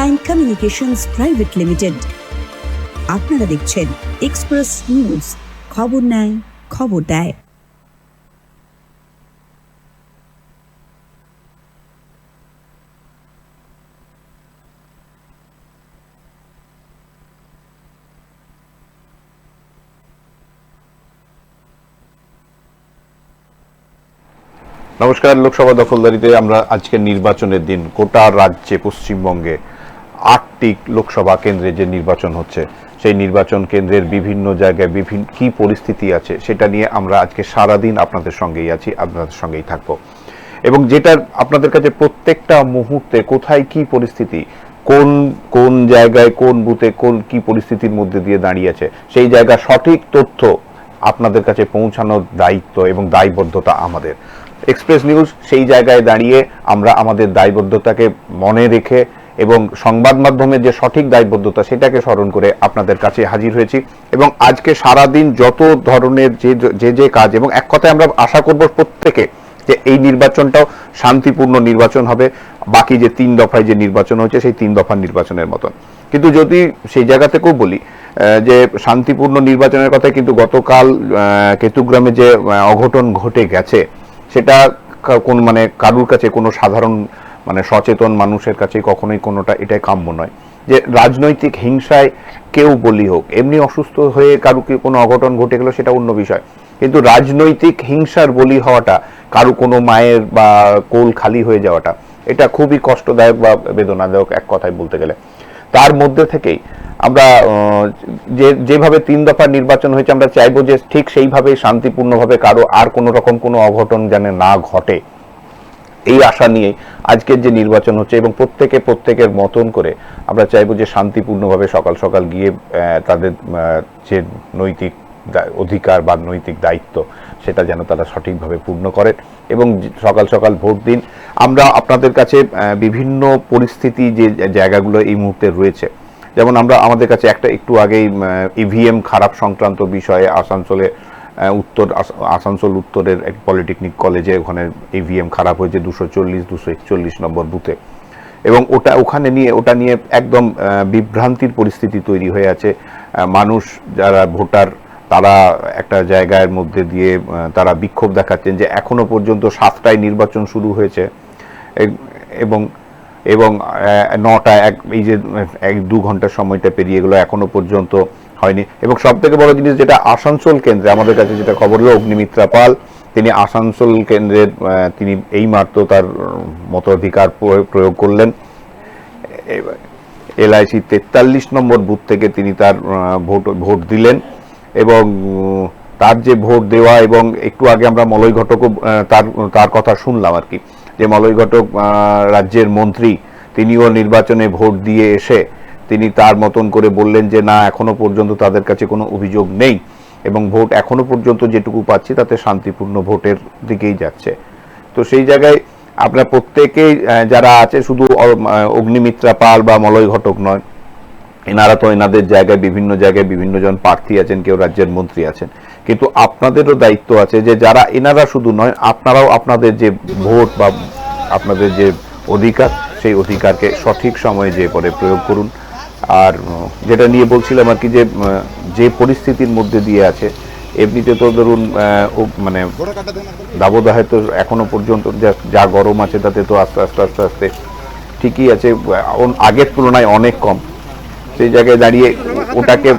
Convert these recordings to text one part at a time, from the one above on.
Line communications private limited. আপনারা দেখছেন express news, খবর নেয়, খবর দেয়। নমস্কার। লোকসভা দখলদারিতে আমরা আজকে নির্বাচনের দিন গোটা রাজ্যে পশ্চিমবঙ্গে 8টি লোকসভা কেন্দ্রে যে নির্বাচন হচ্ছে সেই নির্বাচন কেন্দ্রের বিভিন্ন জায়গায় বিভিন্ন কি পরিস্থিতি আছে সেটা নিয়ে আমরা আজকে সারাদিন আপনাদের সঙ্গেই আছি, আপনাদের সঙ্গেই থাকবো। এবং যেটা আপনাদের কাছে প্রত্যেকটা মুহূর্তে কোথায় কি পরিস্থিতি, কোন কোন জায়গায় কোন বুথে কোন কি পরিস্থিতির মধ্যে দিয়ে দাঁড়িয়ে আছে সেই জায়গা সঠিক তথ্য আপনাদের কাছে পৌঁছানোর দায়িত্ব এবং দায়বদ্ধতা আমাদের। এক্সপ্রেস নিউজ সেই জায়গায় দাঁড়িয়ে আমরা আমাদের দায়বদ্ধতাকে মনে রেখে এবং সংবাদ মাধ্যমের যে সঠিক দায়বদ্ধতা সেটাকে স্মরণ করে আপনাদের কাছে হাজির হয়েছি। এবং আজকে সারাদিন যত ধরনের যে কাজ, এবং এক কথায় আমরা আশা করব প্রত্যেকে যে এই নির্বাচনটাও শান্তিপূর্ণ নির্বাচন হবে, বাকি যে 3 দফায় যে নির্বাচন হচ্ছে সেই 3 দফার নির্বাচনের মতন। কিন্তু যদি সেই জায়গা থেকেও বলি যে শান্তিপূর্ণ নির্বাচনের কথা, কিন্তু গতকাল কেতুগ্রামে যে অঘটন ঘটে গেছে সেটা কোন কারুর কাছে, কোনো সাধারণ সচেতন মানুষের কাছে কখনোই কোনোটা এটাই কাম্য নয় যে রাজনৈতিক হিংসায় কেউ বলি হোক। এমনি অসুস্থ হয়ে কারুকে কোনো অঘটন ঘটে গেল সেটা অন্য বিষয়, কিন্তু রাজনৈতিক হিংসার বলি হওয়াটা, কারু কোনো মায়ের বা কোল খালি হয়ে যাওয়াটা, এটা খুবই কষ্টদায়ক বা বেদনাদায়ক এক কথায় বলতে গেলে। তার মধ্যে থেকেই আমরা যেভাবে 3 দফার নির্বাচন হয়েছে আমরা চাইবো যে ঠিক সেইভাবে শান্তিপূর্ণভাবে কারো আর কোনো রকম কোনো অঘটন যেন না ঘটে, এই আশা নিয়ে আজকের যে নির্বাচন হচ্ছে। এবং প্রত্যেকের মতন করে আমরা চাইবো যে শান্তিপূর্ণভাবে সকাল সকাল গিয়ে তাদের যে নৈতিক অধিকার বা নৈতিক দায়িত্ব সেটা যেন তারা সঠিকভাবে পূর্ণ করে এবং সকাল সকাল ভোট দিন। আমরা আপনাদের কাছে বিভিন্ন পরিস্থিতি যে জায়গাগুলো এই মুহূর্তে রয়েছে, যেমন আমাদের কাছে একটু আগেই ইভিএম খারাপ সংক্রান্ত বিষয়ে আসানসোল উত্তরের এক পলিটেকনিক কলেজে ওখানে ইভিএম খারাপ হয়েছে 240-241 নম্বর বুথে, এবং ওটা নিয়ে একদম বিভ্রান্তির পরিস্থিতি তৈরি হয়ে আছে। মানুষ যারা ভোটার তারা একটা জায়গার মধ্যে দিয়ে তারা বিক্ষোভ দেখাচ্ছেন যে এখনো পর্যন্ত 7টায় নির্বাচন শুরু হয়েছে এবং 9টায় এই যে 1-2 ঘন্টার সময়টা পেরিয়ে গেল, এখনো পর্যন্ত হয়নি। এবং সব থেকে বড় জিনিস যেটা আসানসোল কেন্দ্রে আমাদের কাছে যেটা খবর হলো, অগ্নিমিত্রা পাল তিনি আসানসোল কেন্দ্রের তিনি এইমাত্র তার মতাধিকার প্রয়োগ করলেন। LIC 43 নম্বর বুথ থেকে তিনি তার ভোট দিলেন এবং তার যে ভোট দেওয়া, এবং একটু আগে আমরা মলয় ঘটকও তার কথা শুনলাম আর কি, যে মলয় ঘটক রাজ্যের মন্ত্রী তিনিও নির্বাচনে ভোট দিয়ে এসে তিনি তার মতন করে বললেন যে না, এখনো পর্যন্ত তাদের কাছে কোনো অভিযোগ নেই এবং ভোট এখনো পর্যন্ত যেটুকু পাচ্ছি তাতে শান্তিপূর্ণ ভোটের দিকেই যাচ্ছে। তো সেই জায়গায় আপনারা প্রত্যেকেই যারা আছে, শুধু অগ্নিমিত্রা পাল বা মলয় ঘটক নয়, এনারা তো এনাদের জায়গায় বিভিন্ন জন প্রার্থী আছেন, কেউ রাজ্যের মন্ত্রী আছেন, কিন্তু আপনাদেরও দায়িত্ব আছে যে যারা এনারা শুধু নয়, আপনারাও আপনাদের যে ভোট বা আপনাদের যে অধিকার সেই অধিকারকে সঠিক সময়ে যে পরে প্রয়োগ করুন। আর যেটা নিয়ে বলছিলাম আর কি, যে পরিস্থিতির মধ্যে দিয়ে আছে, এমনিতে তো ধরুন দাবদাহে তো এখনো পর্যন্ত যা গরম আছে তাতে তো আস্তে আস্তে ঠিকই আছে, আগের তুলনায় অনেক কম। সেই জায়গায় দাঁড়িয়ে ওটাকে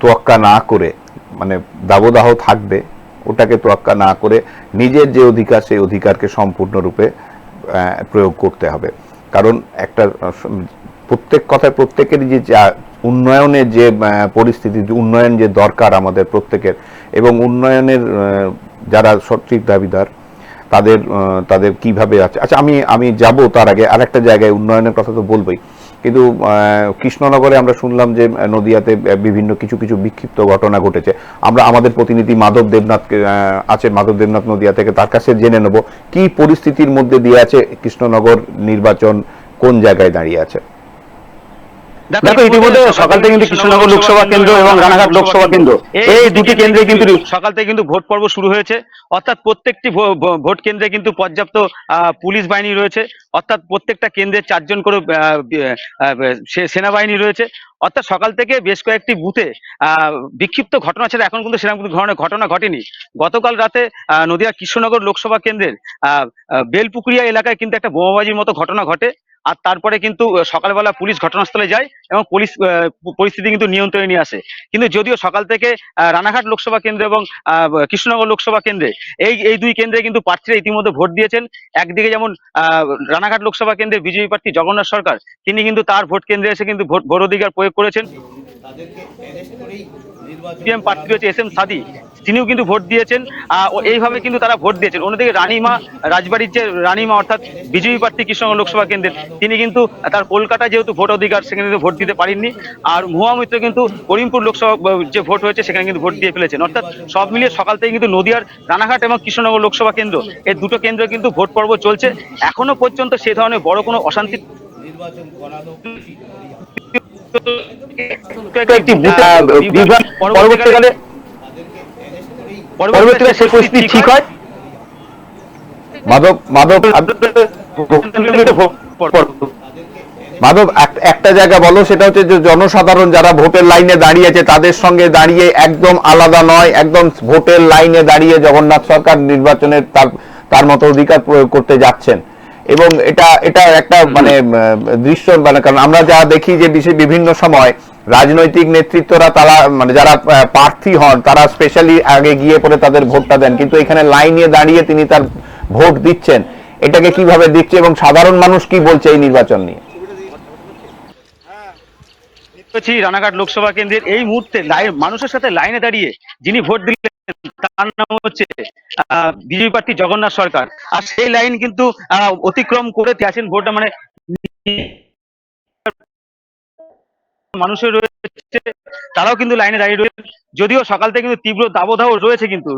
তোয়াক্কা না করে, দাবদাহ থাকবে, ওটাকে তোয়াক্কা না করে নিজের যে অধিকার সেই অধিকারকে সম্পূর্ণরূপে প্রয়োগ করতে হবে। কারণ একটা প্রত্যেকেরই যে উন্নয়নের যে পরিস্থিতি, উন্নয়ন যে দরকার আমাদের প্রত্যেকের, এবং উন্নয়নের যারা সঠিক দাবিদার তাদের কিভাবে আছে। আচ্ছা, আমি যাব তার আগে আরেকটা জায়গায় উন্নয়নের কথা তো বলবোই, কিন্তু কৃষ্ণনগরে আমরা শুনলাম যে নদিয়াতে বিভিন্ন কিছু বিক্ষিপ্ত ঘটনা ঘটেছে। আমরা আমাদের প্রতিনিধি মাধব দেবনাথ নদিয়া থেকে, তার কাছে জেনে নেব কি পরিস্থিতির মধ্যে দিয়ে আছে কৃষ্ণনগর নির্বাচন, কোন জায়গায় দাঁড়িয়ে আছে। দেখো ইতিমধ্যে সকাল থেকে কিন্তু কৃষ্ণনগর লোকসভা কেন্দ্র এবং রানাঘাট লোকসভা কেন্দ্র এই দুটি কেন্দ্রে কিন্তু সকাল থেকে কিন্তু ভোট পর্ব শুরু হয়েছে। অর্থাৎ প্রত্যেকটি ভোট কেন্দ্রে কিন্তু পর্যাপ্ত পুলিশ বাহিনী রয়েছে। অর্থাৎ প্রত্যেকটা কেন্দ্রে 4 জন করে সেনাবাহিনী রয়েছে। অর্থাৎ সকাল থেকে বেশ কয়েকটি বুথে বিক্ষিপ্ত ঘটনা ছাড়া এখন কিন্তু সেরকম ধরনের ঘটনা ঘটেনি। গতকাল রাতে নদিয়া কৃষ্ণনগর লোকসভা কেন্দ্রের বেলপুকুরিয়া এলাকায় কিন্তু একটা বোমাবাজির মতো ঘটনা ঘটে। আর তারপরে কিন্তু সকালবেলা পুলিশ ঘটনাস্থলে যায় এবং পুলিশ পরিস্থিতি কিন্তু নিয়ন্ত্রণে নিয়ে আসে। কিন্তু যদিও সকাল থেকে রানাঘাট লোকসভা কেন্দ্র এবং কৃষ্ণনগর লোকসভা কেন্দ্রে এই দুই কেন্দ্রে কিন্তু প্রার্থীরা ইতিমধ্যে ভোট দিয়েছেন। একদিকে যেমন রানাঘাট লোকসভা কেন্দ্রে বিজেপি প্রার্থী জগন্নাথ সরকার, তিনি কিন্তু তার ভোট কেন্দ্রে এসে কিন্তু ভোট অধিকার প্রয়োগ করেছেন। সিপিএম প্রার্থী রয়েছে এস এম সাদি, তিনিও কিন্তু ভোট দিয়েছেন। এইভাবে কিন্তু তারা ভোট দিয়েছেন। অন্যদিকে রানীমা রাজবাড়ির যে রানীমা অর্থাৎ বিজেপি প্রার্থী কৃষ্ণনগর লোকসভা কেন্দ্রের, তিনি কিন্তু তার কলকাতায় যেহেতু ভোট অধিকার, সেখানে কিন্তু ভোট দিতে পারেননি। আর মহুয়া মৈত্র কিন্তু করিমপুর লোকসভা যে ভোট হয়েছে সেখানে কিন্তু ভোট দিয়ে ফেলেছেন। অর্থাৎ সব মিলিয়ে সকাল থেকে কিন্তু নদিয়ার রানাঘাট এবং কৃষ্ণনগর লোকসভা কেন্দ্র, এই দুটো কেন্দ্র কিন্তু ভোট পর্ব চলছে। এখনো পর্যন্ত সে ধরনের বড় কোনো অশান্তি পরবর্তীকালে সেই পরিস্থিতি ঠিক হয়। মাধব মাধব মাধব একটা জায়গা বলো, সেটা হচ্ছে যে জনসাধারণ যারা ভোটের লাইনে দাঁড়িয়ে আছে তাদের সঙ্গে দাঁড়িয়ে একদম আলাদা নয়, একদম ভোটের লাইনে দাঁড়িয়ে জগন্নাথ সরকার নির্বাচনের তার মতো অধিকার প্রয়োগ করতে যাচ্ছেন। এবং এটা একটা মানে দৃশ্য, মানে কারণ আমরা যা দেখি যে বিভিন্ন সময় রাজনৈতিক নেতৃত্বরা তারা মানে যারা প্রার্থী হন তারা স্পেশালি আগে গিয়ে পরে তাদের ভোটটা দেন, কিন্তু এখানে লাইনে দাঁড়িয়ে তিনি তার ভোট দিচ্ছেন। এটাকে কিভাবে দিচ্ছে এবং সাধারণ মানুষ কি বলছে এই নির্বাচন নিয়ে? রানাঘাট লোকসভা কেন্দ্রের এই মুহূর্তে মানুষের সাথে লাইনে দাঁড়িয়ে যিনি ভোট দিলেন তার নাম হচ্ছে বিজেপি প্রার্থী জগন্নাথ সরকার। আর সেই লাইন কিন্তু অতিক্রম করে আছেন ভোটটা, মানে মানুষের রয়েছে, তারাও কিন্তু লাইনে দাঁড়িয়ে রয়েছে। যদিও সকাল থেকে কিন্তু তীব্র দাবদাহ রয়েছে, কিন্তু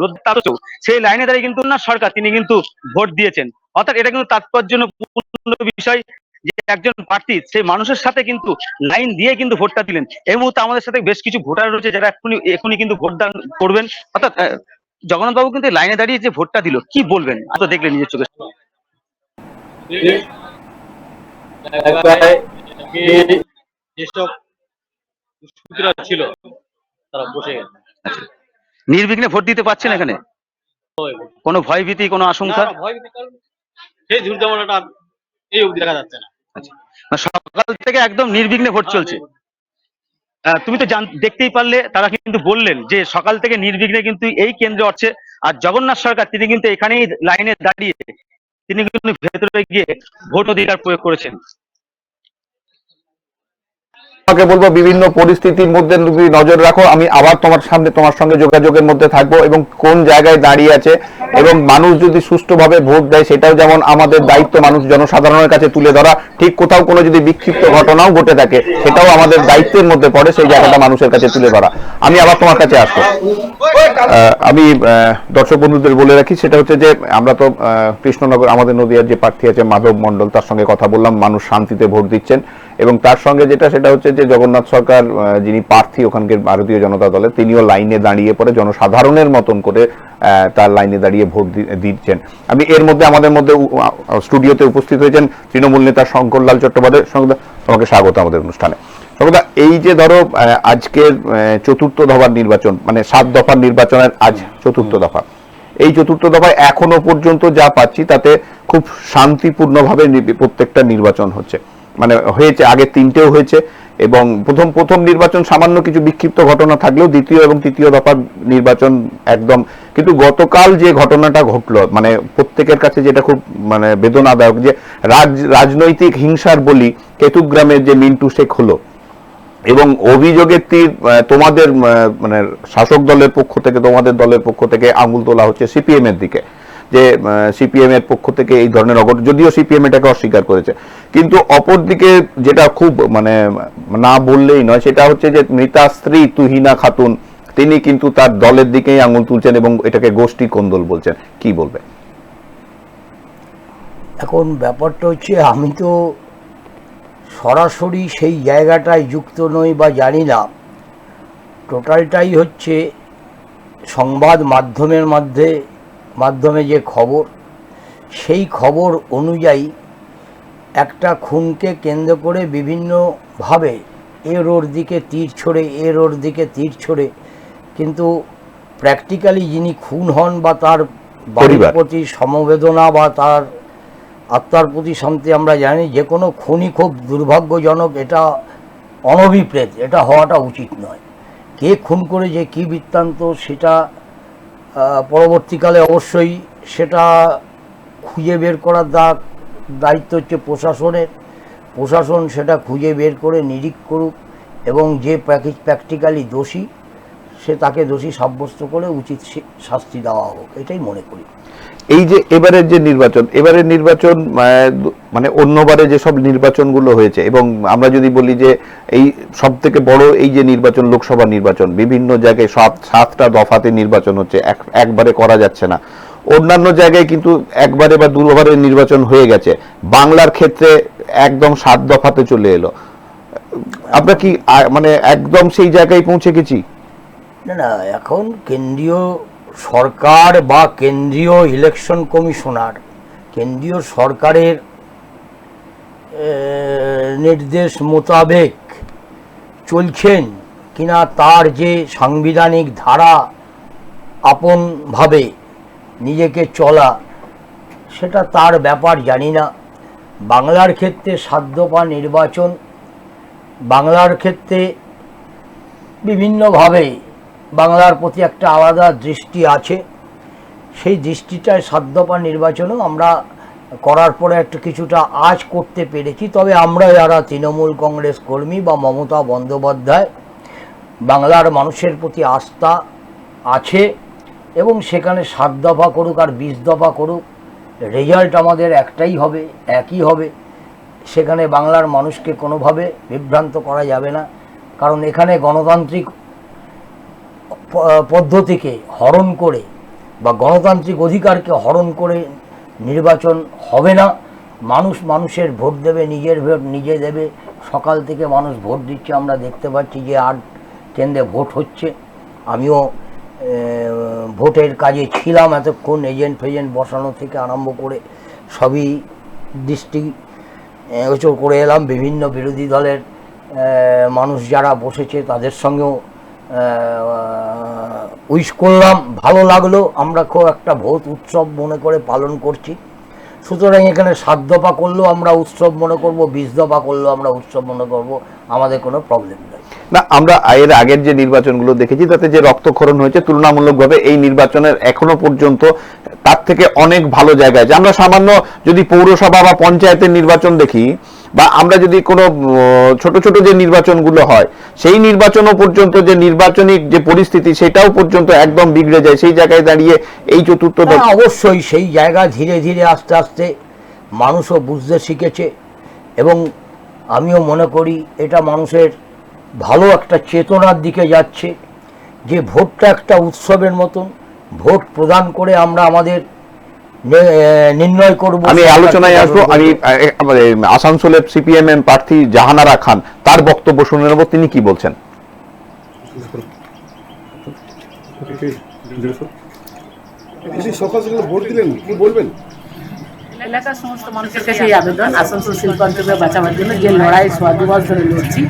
সেই লাইনে দাঁড়িয়ে কিন্তু না সরকার তিনি কিন্তু ভোট দিয়েছেন। অর্থাৎ এটা কিন্তু তাৎপর্যপূর্ণ বিষয় যে একজন প্রার্থী সেই মানুষের সাথে কিন্তু লাইন দিয়ে কিন্তু ভোটটা দিলেন। এই মুহূর্তে আমাদের সাথে বেশ কিছু ভোটার রয়েছে যারা এখনই কিন্তু ভোটদান করবেন। অর্থাৎ জগন্নাথ বাবু কিন্তু লাইনে দাঁড়িয়ে যে ভোটটা দিল, কি বলবেন? তো দেখলেন নিজের চোখে। যেসব দুষ্কৃতীরা ছিল তারা বসে গেছে, নির্বিঘ্নে ভোট দিতে পারছেন। এখানে কোনো ভয়ভীতি, কোনো আশঙ্কা? সেই দুর্যাতনাটা এই অবধি দেখা যাচ্ছে না। সকাল থেকে একদম নির্বিঘ্নে ভোট চলছে। তুমি তো দেখতেই পারলে, তারা কিন্তু বললেন যে সকাল থেকে নির্বিঘ্নে কিন্তু এই কেন্দ্রে হচ্ছে। আর জগন্নাথ সরকার তিনি কিন্তু এখানেই লাইনে দাঁড়িয়ে তিনি কিন্তু ভেতরে গিয়ে ভোট অধিকার প্রয়োগ করেছেন। তোমাকে বলবো বিভিন্ন পরিস্থিতির মধ্যে তুমি নজর রাখো। আমি আবার তোমার সঙ্গে যোগাযোগের মধ্যে থাকবো এবং কোন জায়গায় দাঁড়িয়ে আছে এবং মানুষ যদি সুষ্ঠুভাবে ভোট দেয় সেটাও যেমন আমাদের দায়িত্ব মানুষ জনসাধারণের কাছে তুলে ধরা। ঠিক কোথাও কোনো যদি বিক্ষিপ্ত ঘটনাও ঘটে থাকে সেটাও আমাদের দায়িত্বের মধ্যে পড়ে, সেই জায়গাটা মানুষের কাছে তুলে ধরা। আমি আবার তোমার কাছে আসবো। আমি দর্শক বন্ধুদের বলে রাখি, সেটা হচ্ছে যে আমরা তো কৃষ্ণনগর আমাদের নদিয়ার যে প্রার্থী আছে মাধব মণ্ডল, তার সঙ্গে কথা বললাম। মানুষ শান্তিতে ভোট দিচ্ছেন এবং তার সঙ্গে সেটা হচ্ছে যে জগন্নাথ সরকার যিনি প্রার্থী ওখানকার ভারতীয় জনতা দলের, তিনিও লাইনে দাঁড়িয়ে পড়ে জনসাধারণের মতন করে তার লাইনে দাঁড়িয়ে ভোট দিচ্ছেন। আমি এর মধ্যে আমাদের মধ্যে স্টুডিওতে উপস্থিত হয়েছেন তৃণমূল নেতা শঙ্করলাল চট্টোপাধ্যায়। তোমাকে স্বাগত আমাদের অনুষ্ঠানে। শঙ্করদা, এই যে ধরো আজকের চতুর্থ দফার নির্বাচন, মানে 7 দফার নির্বাচনের আজ চতুর্থ দফা, এই চতুর্থ দফায় এখনো পর্যন্ত যা পাচ্ছি তাতে খুব শান্তিপূর্ণভাবে প্রত্যেকটা নির্বাচন হচ্ছে, মানে হয়েছে। আগে 3টেও হয়েছে এবং প্রথম নির্বাচন সামান্য কিছু বিক্ষিপ্ত ঘটনা থাকলেও দ্বিতীয় এবং তৃতীয় দফার নির্বাচন একদম। কিন্তু গতকাল যে ঘটনাটা ঘটলো, মানে প্রত্যেকের কাছে যেটা খুব মানে বেদনাদায়ক, যে রাজনৈতিক হিংসার বলি কেতুগ্রামের যে মিন্টু শেখ হলো এবং অভিযোগের তীর তোমাদের মানে শাসক দলের পক্ষ থেকে, তোমাদের দলের পক্ষ থেকে আঙুল তোলা হচ্ছে সিপিএম এর দিকে, যে সিপিএম এর পক্ষ থেকে এই ধরনের অঘটন, যদিও সিপিএম এটাকে অস্বীকার করেছে। কিন্তু অপরদিকে যেটা খুব মানে না বললেই নয়, সেটা হচ্ছে যে মৃতা স্ত্রী তুহিনা খাতুন, তিনি কিন্তু তার দলের দিকেই আঙুল তুলছেন এবং এটাকে গোষ্ঠী কোন্দল বলছেন। কি বলবে? এখন ব্যাপারটা হচ্ছে, আমি তো সরাসরি সেই জায়গাটায় যুক্ত নই বা জানি না, টোটালটাই হচ্ছে সংবাদ মাধ্যমে যে খবর, সেই খবর অনুযায়ী একটা খুনকে কেন্দ্র করে বিভিন্নভাবে এর ওর দিকে তীর ছোড়ে কিন্তু প্র্যাকটিক্যালি যিনি খুন হন বা তার বাড়ির প্রতি সমবেদনা বা তার আত্মার প্রতি শান্তি আমরা জানি যে কোনো খুনই খুব দুর্ভাগ্যজনক, এটা অনভিপ্রেত, এটা হওয়াটা উচিত নয়। কে খুন করেছে কী বৃত্তান্ত সেটা পরবর্তীকালে অবশ্যই সেটা খুঁজে বের করার দায়িত্ব হচ্ছে প্রশাসন সেটা খুঁজে বের করে নিরীখ করুক এবং যে প্র্যাকটিক্যালি দোষী সে তাকে দোষী সাব্যস্ত করে উচিত শাস্তি দেওয়া হোক, এটাই মনে করি। এই যে এবারের নির্বাচন মানে অন্যবারে যেসব নির্বাচনগুলো হয়েছে, এবং আমরা যদি বলি যে এই সব থেকে বড় এই যে নির্বাচন, লোকসভা নির্বাচন, বিভিন্ন জায়গায় 7টা দফাতে নির্বাচন হচ্ছে, একবারে করা যাচ্ছে না। অন্যান্য জায়গায় কিন্তু একবারে বা দুবারের নির্বাচন হয়ে গেছে, বাংলার ক্ষেত্রে একদম 7 দফাতে চলে এলো। আমরা কি মানে একদম সেই জায়গায় পৌঁছে গেছি? না, এখন কেন্দ্রীয় সরকার বা কেন্দ্রীয় ইলেকশন কমিশনার কেন্দ্রীয় সরকারের নির্দেশ মোতাবেক চলছেন কিনা, তার যে সাংবিধানিক ধারা আপনভাবে নিজেকে চলা, সেটা তার ব্যাপার জানি না। বাংলার ক্ষেত্রে 7 দফা নির্বাচন, বাংলার ক্ষেত্রে বিভিন্নভাবে বাংলার প্রতি একটা আলাদা দৃষ্টি আছে, সেই দৃষ্টিটায় 7 দফা নির্বাচনও আমরা করার পরে একটু কিছুটা আজ করতে পেরেছি। তবে আমরা যারা তৃণমূল কংগ্রেস কর্মী বা মমতা বন্দ্যোপাধ্যায়, বাংলার মানুষের প্রতি আস্থা আছে এবং সেখানে 7 দফা করুক আর 20 দফা করুক, রেজাল্ট আমাদের একই হবে। সেখানে বাংলার মানুষকে কোনোভাবে বিভ্রান্ত করা যাবে না, কারণ এখানে গণতান্ত্রিক পদ্ধতিকে হরণ করে বা গণতান্ত্রিক অধিকারকে হরণ করে নির্বাচন হবে না। মানুষের ভোট দেবে, নিজের ভোট নিজে দেবে। সকাল থেকে মানুষ ভোট দিচ্ছে, আমরা দেখতে পাচ্ছি যে 8 কেন্দ্রে ভোট হচ্ছে। আমিও ভোটের কাজে ছিলাম এতক্ষণ, এজেন্ট ফেজেন্ট বসানো থেকে আরম্ভ করে সবই দৃষ্টি গোচর করে এলাম। বিভিন্ন বিরোধী দলের মানুষ যারা বসেছে তাদের সঙ্গেও উইশ করলাম, ভালো লাগলো। আমরা খুব একটা ভোট উৎসব মনে করে পালন করছি। সুতরাং এখানে 7 দফা করলেও আমরা উৎসব মনে করব, 20 দফা করলেও আমরা উৎসব মনে করব, আমাদের কোনো প্রবলেম নেই। না, আমরা এর আগের যে নির্বাচনগুলো দেখেছি তাতে যে রক্তক্ষরণ হয়েছে, তুলনামূলকভাবে এই নির্বাচনের এখনো পর্যন্ত তার থেকে অনেক ভালো জায়গায়। যে আমরা সামান্য যদি পৌরসভা বা পঞ্চায়েতের নির্বাচন দেখি, বা আমরা যদি কোনো ছোট ছোট যে নির্বাচনগুলো হয়, সেই নির্বাচনও পর্যন্ত যে নির্বাচনিক যে পরিস্থিতি সেটাও পর্যন্ত একদম বিগড়ে যায়। সেই জায়গায় দাঁড়িয়ে এই চতুর্থ দল, অবশ্যই সেই জায়গা ধীরে ধীরে আস্তে আস্তে মানুষও বুঝতে শিখেছে এবং আমিও মনে করি এটা মানুষের ভালো একটা চেতনার দিকে যাচ্ছে, যে ভোটটা একটা উৎসবের মতন। ভোট প্রদান করে আমরা আমাদের নির্ণয় করব। আমি আলোচনায় আসবো। আমি আসানসোলের সিপিএম প্রার্থী জাহানারা খান, তার বক্তব্য শুনে নেব, তিনি কি বলছেন। সকাল সকাল ভোট দিলেন, কি বলবেন? এলাকার সমস্ত মানুষের কাছে এই আবেদন, আসানসোল শিল্পাঞ্চলকে বাঁচাবার জন্য যে লড়াই 1.5 মাস ধরে লড়ছি,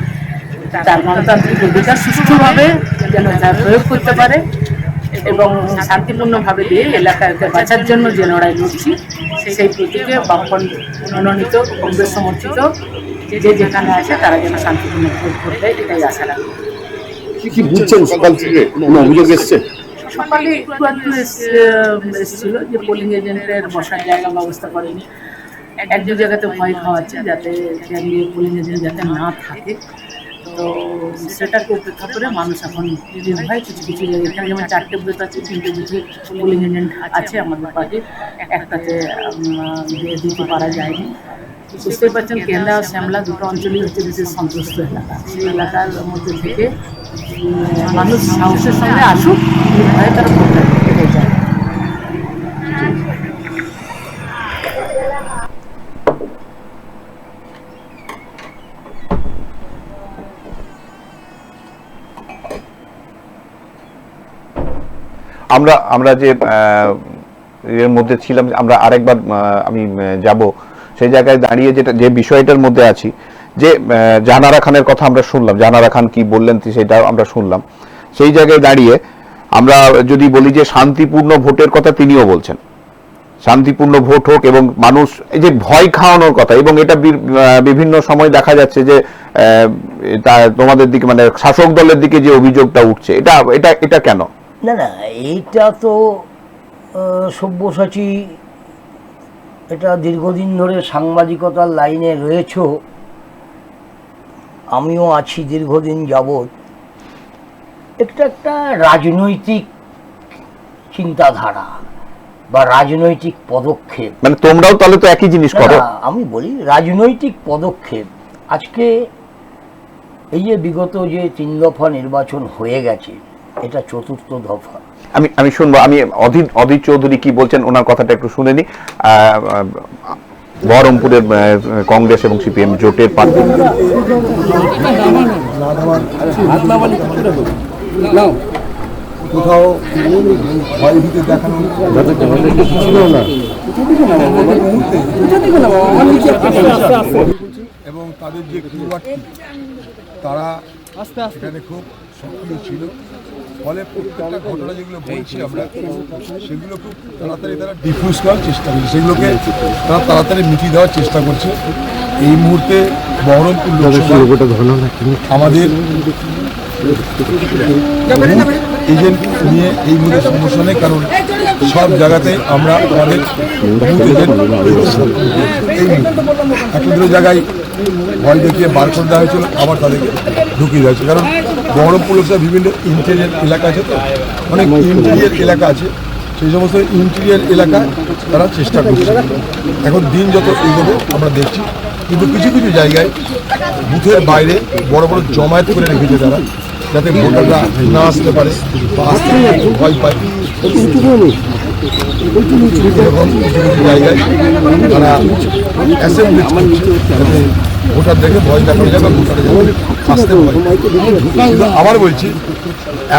তার গণতান্ত্রিক অধিকার সুষ্ঠুভাবে যেন তার প্রয়োগ করতে পারে এবং শান্তিপূর্ণভাবে দিয়ে এলাকাকে বাঁচার জন্য যে লড়াই লড়ছি, সেই প্রতীকে বামপন্থী মনোনীত কংগ্রেস সমর্থিত যে যেখানে আছে তারা যেন শান্তিপূর্ণ ভোট করতে, এটাই আশা রাখি। কি বুঝছেন সকাল থেকে? কোনো অভিযোগ এসছে? সকালে একটু এসেছিল যে পোলিং এজেন্টের বসার জায়গা ব্যবস্থা করেনি। 1-2 জায়গাতে ভয় খাওয়াচ্ছে যাতে পোলিং এজেন্ট যাতে না থাকে। তো সেটাকে উপেক্ষা করে মানুষ এখন নির্ভয় কিছু কিছু জায়গায়, এখানে যেমন 4টে বুথ আছে, 3টে বুথে পোলিং এজেন্ট আছে আমাদের পার্টির, একটাতে দিতে পারা যায়নি। বুঝতেই পারছেন কেন্দ্রা ও শ্যামলা দুটো অঞ্চলই হচ্ছে বিশেষ সন্তুষ্ট এলাকা। সেই এলাকার মধ্যে থেকে মানুষ সাহসের সঙ্গে আসুক, নির্ভয়ে তারা ভোট দেবে যায়। আমরা আমরা যে এর মধ্যে ছিলাম, আমরা আরেকবার আমি যাব সেই জায়গায় দাঁড়িয়ে যে বিষয়টার মধ্যে আছি, যে জাহানারা খানের কথা আমরা শুনলাম, জাহানারা খান কি বললেন সেটা আমরা শুনলাম। সেই জায়গায় দাঁড়িয়ে আমরা যদি বলি যে শান্তিপূর্ণ ভোটের কথা তিনিও বলছেন, শান্তিপূর্ণ ভোট হোক এবং মানুষ এই যে ভয় খাওয়ানোর কথা, এবং এটা বিভিন্ন সময় দেখা যাচ্ছে যে তোমাদের দিকে মানে শাসক দলের দিকে যে অভিযোগটা উঠছে, এটা এটা এটা কেন? না না, এইটা তো সব্যসাচী, এটা দীর্ঘদিন ধরে সাংবাদিকতার লাইনে রয়েছো, আমিও আছি দীর্ঘদিন যাবৎ। একটা রাজনৈতিক চিন্তাধারা বা রাজনৈতিক পদক্ষেপ, মানে তোমরাও তাহলে তো একই জিনিস করো। আমি বলি রাজনৈতিক পদক্ষেপ। আজকে এই যে বিগত যে 3 দফা নির্বাচন হয়ে গেছে, এটা 4র্থ দফা। আমি শুনবো, আমি অধীর চৌধুরী কি বলছেন ওনার কথাটা একটু শুনে নি। বহরমপুরের কংগ্রেস এবং সিপিএম জোটের প্রার্থী কোথাও ভয়ভীতি দেখানো এবং তাদের যে ক্রিয়াটি তারা এখানে খুব সক্রিয় ছিল, ফলে প্রত্যেকটা ঘটনা যেগুলো বলছি আমরা সেগুলো খুব তাড়াতাড়ি তারা ডিফিউজ করার চেষ্টা করছে, সেগুলোকে তারা তাড়াতাড়ি মিটিয়ে দেওয়ার চেষ্টা করছে। এই মুহূর্তে বহরমপুর আমাদের এজেন্ট নিয়ে এই মুহূর্তে সমস্যা নেই, কারণ সব জায়গাতে আমরা আমাদের একটা দুটো জায়গায় ভয় দেখিয়ে বার করে দেওয়া হয়েছিল, আবার তাদেরকে ঢুকিয়ে দেওয়া হয়েছে। কারণ বহরমপুর লোকসভা বিভিন্ন ইন্টেরিয়ার এলাকা আছে, তো অনেক ইন্টেরিয়ার এলাকা আছে, সেই সমস্ত ইন্টেরিয়ার এলাকায় তারা চেষ্টা করছে। এখন দিন যত এগোবে আমরা দেখছি, কিন্তু কিছু কিছু জায়গায় বুথের বাইরে বড় বড় জমায়েত করে রেখেছে তারা, যাতে ভোটাররা না আসতে পারে বা আসতে ভয় পায়। এরকম কিছু কিছু জায়গায় তারা অ্যাসেম্বলি যাতে ভোটার দেখে ভয় দেখানো যায় বা ভোটার আসতে পারে। কিন্তু আবার বলছি,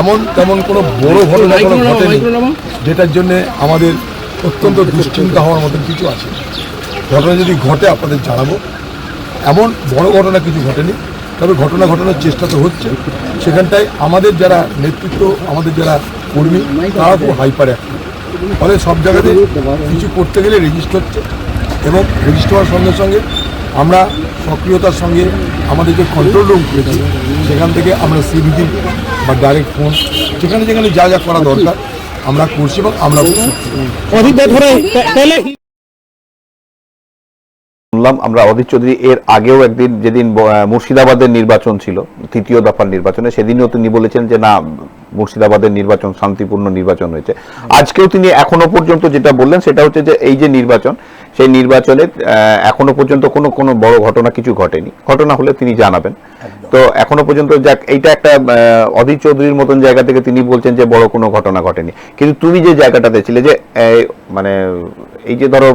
এমন তেমন কোনো বড় ঘটনা কোনো ঘটেনি যেটার জন্য আমাদের অত্যন্ত দুশ্চিন্তা হওয়ার মতন কিছু আছে। ঘটনা যদি ঘটে আপনাদের জানাবো, এমন বড় ঘটনা কিছু ঘটেনি, তবে ঘটনা ঘটানোর চেষ্টা তো হচ্ছে। সেখানটায় আমাদের যারা নেতৃত্ব, আমাদের যারা কর্মী, তারা খুব হাইপার অ্যাক্টিভ, ফলে সব জায়গাতে কিছু করতে গেলে রেজিস্টার হচ্ছে, এবং রেজিস্টার হওয়ার সঙ্গে সঙ্গে আমরা সক্রিয়তার সঙ্গে আমাদের যে কন্ট্রোল রুম করেছি, সেখান থেকে আমরা সিভিডি বা ডাইরেক্ট ফোন, যেখানে যেখানে যা যা করা দরকার আমরা করছি, এবং আমরা শুনলাম আমরা অধীর চৌধুরী এর আগেও একদিন যেদিন মুর্শিদাবাদের নির্বাচন ছিল, 3য় দফার নির্বাচনে, সেদিনও তিনি বলেছেন যে না, মুর্শিদাবাদের নির্বাচন শান্তিপূর্ণ নির্বাচন হয়েছে। আজকেও তিনি এখনো পর্যন্ত যেটা বললেন সেটা হচ্ছে যে এই যে নির্বাচন, সেই নির্বাচনে এখনো পর্যন্ত কোনো বড় ঘটনা কিছু ঘটেনি, ঘটনা হলে তিনি জানাবেন। তো এখনো পর্যন্ত যাক, এইটা একটা অধীর চৌধুরীর মতন জায়গা থেকে তিনি বলছেন যে বড় কোনো ঘটনা ঘটেনি। কিন্তু তুমি যে জায়গাটাতে ছিলে, যে মানে এই যে ধরো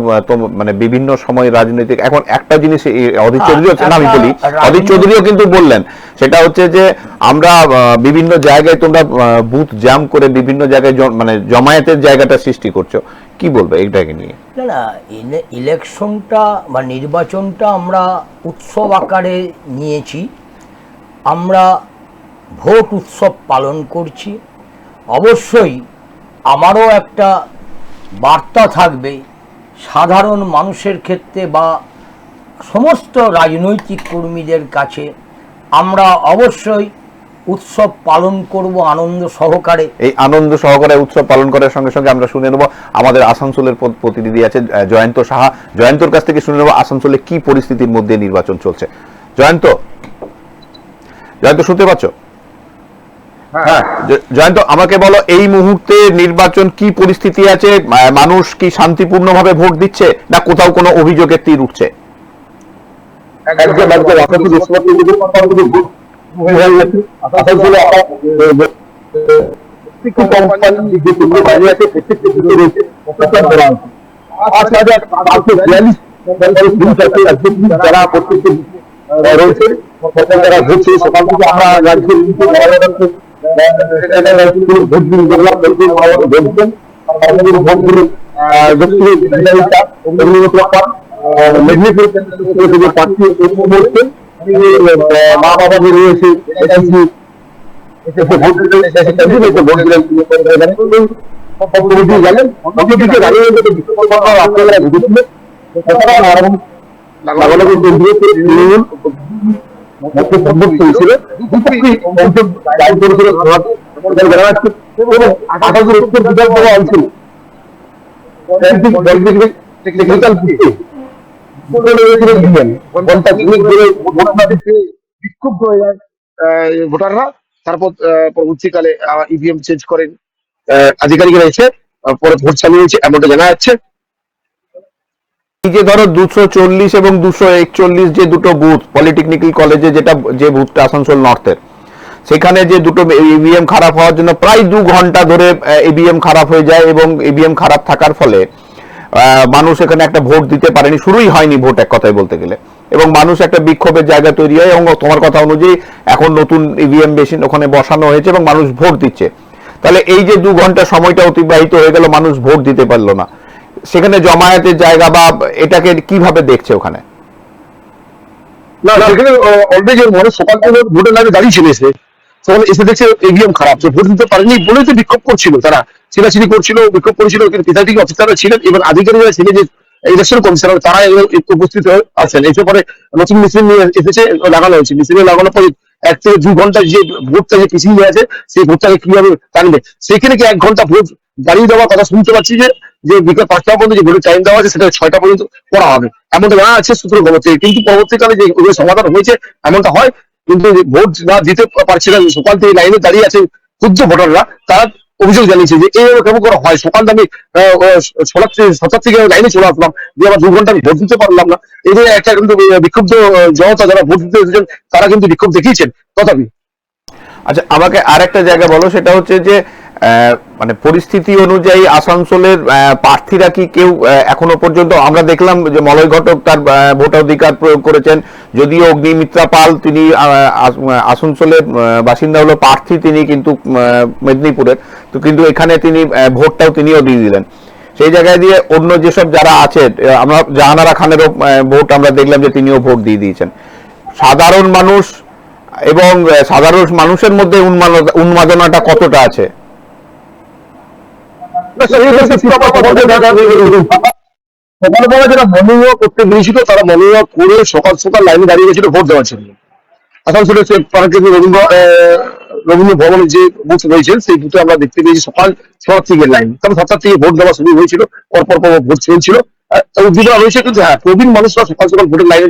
মানে বিভিন্ন সময় রাজনৈতিক, এখন একটা জিনিস অধীর চৌধুরী আমি বলি, অধীর চৌধুরীও কিন্তু বললেন, সেটা হচ্ছে যে আমরা বিভিন্ন জায়গায় তোমরা বুথ জ্যাম করে বিভিন্ন জায়গায় মানে জমায়েতের জায়গাটা সৃষ্টি করছো, কি বলবে এইটাকে নিয়ে? না না, ইলেকশনটা বা নির্বাচনটা আমরা উৎসব আকারে নিয়েছি, আমরা ভোট উৎসব পালন করছি। অবশ্যই আমারও একটা বার্তা থাকবে সাধারণ মানুষের ক্ষেত্রে বা সমস্ত রাজনৈতিক কর্মীদের কাছে, আমরা অবশ্যই উৎসব পালন করব আনন্দ সহকারে। এই আনন্দ সহকারে উৎসব পালন করার সঙ্গে সঙ্গে আমরা শুনে নেব আমাদের আসানসোলের প্রতিনিধি আছে জয়ন্ত সাহা, জয়ন্তর কাছ থেকে শুনে নেব আসানসোলে কি পরিস্থিতির মধ্যে নির্বাচন চলছে। জয়ন্ত, শুনতে পাচ্ছ? হ্যাঁ জয়ন্ত, আমাকে বলো এই মুহূর্তে নির্বাচন কি পরিস্থিতি আছে? মানুষ কি শান্তিপূর্ণভাবে ভোট দিচ্ছে, না কোথাও কোনো অভিযোগের তীর উঠছে? রয়েছে, যারা ঘুরছে সকাল থেকে আমরা রাজ্যের মেদিনীপুর প্রার্থী মা বাবা রয়েছে ভোট দিলেন গেলেন অন্যদিকে দাঁড়িয়ে আপনারা বুঝেছিলেন হয়েছিল বিধানসভা অঞ্চল বিক্ষুব্ধ হয়ে যায় ভোটাররা। তারপর পরবর্তীকালে ইভিএম চেঞ্জ করেন আধিকারিকরা এসে, পরে ভোট চালিয়েছে এমনটা জানা যাচ্ছে। এই যে ধরো 240 এবং 241 যে দুটো বুথ পলিটেকনিক্যাল কলেজে, যেটা যে বুথটা আসানসোল নর্থের, সেখানে যে দুটো ইভিএম খারাপ হওয়ার জন্য প্রায় 2 ঘন্টা ধরে ইভিএম খারাপ হয়ে যায় এবং ইভিএম খারাপ থাকার ফলে মানুষ এখানে একটা ভোট দিতে পারেনি, শুরুই হয়নি ভোট এক কথায় বলতে গেলে, এবং মানুষ একটা বিক্ষোভের জায়গা তৈরি হয়। এবং তোমার কথা অনুযায়ী এখন নতুন ইভিএম মেশিন ওখানে বসানো হয়েছে এবং মানুষ ভোট দিচ্ছে। তাহলে এই যে 2 ঘন্টা সময়টা অতিবাহিত হয়ে গেল, মানুষ ভোট দিতে পারলো না, সেখানে জমায়েতের জায়গা বা এটাকে কিভাবে দেখছে ওখানে? না সেখানে অলরেডি মানুষ সকাল থেকে ভোটের লাইনে দাঁড়িয়ে ছিল, তখন এসে দেখছে ইভিএম খারাপ, ভোট দিতে পারেনি বলেই তো বিক্ষোভ করছিল, তারা চিরাচিরি করছিল, বিক্ষোভ করছিল। প্রিসাইডিং অফিসাররা ছিলেন এবং আধিকারিকরা ছিলেন, যে ইলেকশন কমিশনার, তারা উপস্থিত আছেন। এসে পরে নতুন মেশিন নিয়ে এসেছে, লাগানো হয়েছে। মেশিনে লাগানোর পরে 1 থেকে 2 ঘন্টা যে ভোটটা যে পিছিয়ে নিয়ে আছে, সেই ভোটটাকে কিভাবে টানবে, সেখানে কি 1 ঘন্টা ভোট দাঁড়িয়ে দেওয়ার কথা শুনতে পাচ্ছি, যে বিকেল 5টা পর্যন্ত যে ভোটের টাইম দেওয়া আছে সেটা 6টা পর্যন্ত করা হবে এমনটা জানা যাচ্ছে সূত্র খবর থেকে। কিন্তু পরবর্তীকালে যে সমাধান হয়েছে এমনটা হয়, কিন্তু ভোট না দিতে পারছে না, সকাল থেকে লাইনে দাঁড়িয়ে আছে ক্ষুদ্র ভোটাররা, তারা অভিযোগ জানিয়েছে যে এইভাবে কেমন করা হয়। সকাল আমি 7টা থেকে লাইনে চলে আসলাম, দিয়ে আবার 2 ঘন্টা আমি ভোট দিতে পারলাম না। এই যে একটা কিন্তু বিক্ষুব্ধ জনতা যারা ভোট দিতে এসেছেন, তারা কিন্তু বিক্ষোভ দেখিয়েছেন। তথাপি আচ্ছা, আমাকে আরেকটা জায়গা বলো, সেটা হচ্ছে যে মানে পরিস্থিতি অনুযায়ী আসানসোলের প্রার্থীরা কি কেউ এখনো পর্যন্ত, আমরা দেখলাম যে মলয় ঘটক তার ভোটাধিকার প্রয়োগ করেছেন, যদিও অগ্নিমিত্রা পাল তিনি আসানসোলের বাসিন্দা হলো প্রার্থী, তিনি কিন্তু মেদিনীপুরের, তো কিন্তু এখানে তিনি ভোটটাও তিনিও দিয়ে দিলেন। সেই জায়গায় দিয়ে অন্য যেসব যারা আছে, আমরা জাহানারা খানেরও ভোট আমরা দেখলাম যে তিনিও ভোট দিয়ে দিয়েছেন। সাধারণ মানুষ এবং সাধারণ মানুষের মধ্যে উন্মাদনাটা কতটা আছে? যারা মনোনয়ন করতে গিয়েছিল, তারা মনোনয়ন করে সকাল সকাল লাইনে দাঁড়িয়ে গেছিল ভোট দেওয়ার জন্য। আসানসোলের রবীন্দ্র ভবনের যে বুথ রয়েছে, সেই বুথে আমরা দেখতে পেয়েছি সকাল 6টা থেকে লাইন, কারণ 7টা থেকে ভোট দেওয়া শুরু হয়েছিল, পরপর ভোট চলছিল, উদ্দীপনা রয়েছে। কিন্তু হ্যাঁ, প্রবীণ মানুষরা সকাল সকাল ভোটের লাইনে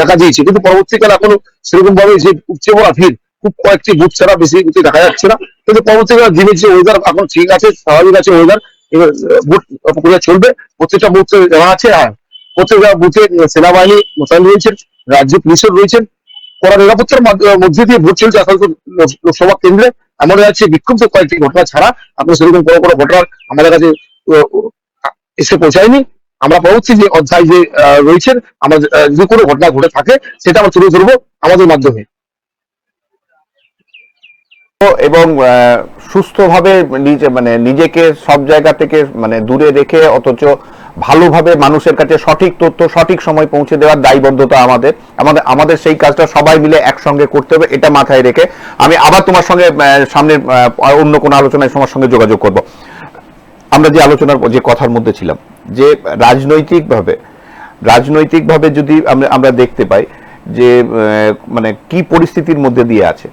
দেখা দিয়েছে, কিন্তু পরবর্তীকালে এখনো সেরকম ভাবে যে উপচে পড়া ভিড়, খুব কয়েকটি বুথ ছাড়া বেশি বুথে দেখা যাচ্ছে না। কিন্তু পরবর্তীকালে দিনের যে ওয়েদার এখন ঠিক আছে, স্বাভাবিক আছে ওয়েদার, এবার ভোট প্রক্রিয়া চলবে। প্রত্যেকটা বুথে দেওয়া আছে, আর প্রত্যেকটা বুথে সেনাবাহিনী মোতায়েন রয়েছেন, রাজ্য পুলিশও রয়েছেন, কড়া নিরাপত্তার মধ্যে দিয়ে ভোট চলছে আসানসোল লোকসভা কেন্দ্রে। এমন যাচ্ছে বিক্ষুব্ধ কয়েকটি ঘটনা ছাড়া আপনার সেরকম বড় বড় ঘটনা আমাদের কাছে এসে পৌঁছায়নি। আমরা পরবর্তী যে অধ্যায় যে রয়েছেন, আমরা যে কোনো ঘটনা ঘটে থাকে সেটা আমরা তুলে ধরবো আমাদের মাধ্যমে, এবং সুস্থভাবে নিজেকে সব জায়গা থেকে দূরে রেখে, অথচ ভালোভাবে মানুষের কাছে সঠিক তথ্য সঠিক সময় পৌঁছে দেওয়ার দায়বদ্ধতা আমাদের সেই কাজটা সবাই মিলে একসঙ্গে করতে হবে, এটা মাথায় রেখে আমি আবার তোমার সঙ্গে সামনে অন্য কোনো আলোচনায় তোমার সঙ্গে যোগাযোগ করব। আমরা যে আলোচনার যে কথার মধ্যে ছিলাম, যে রাজনৈতিকভাবে যদি আমরা দেখতে পাই যে কি পরিস্থিতির মধ্যে দিয়ে আছে,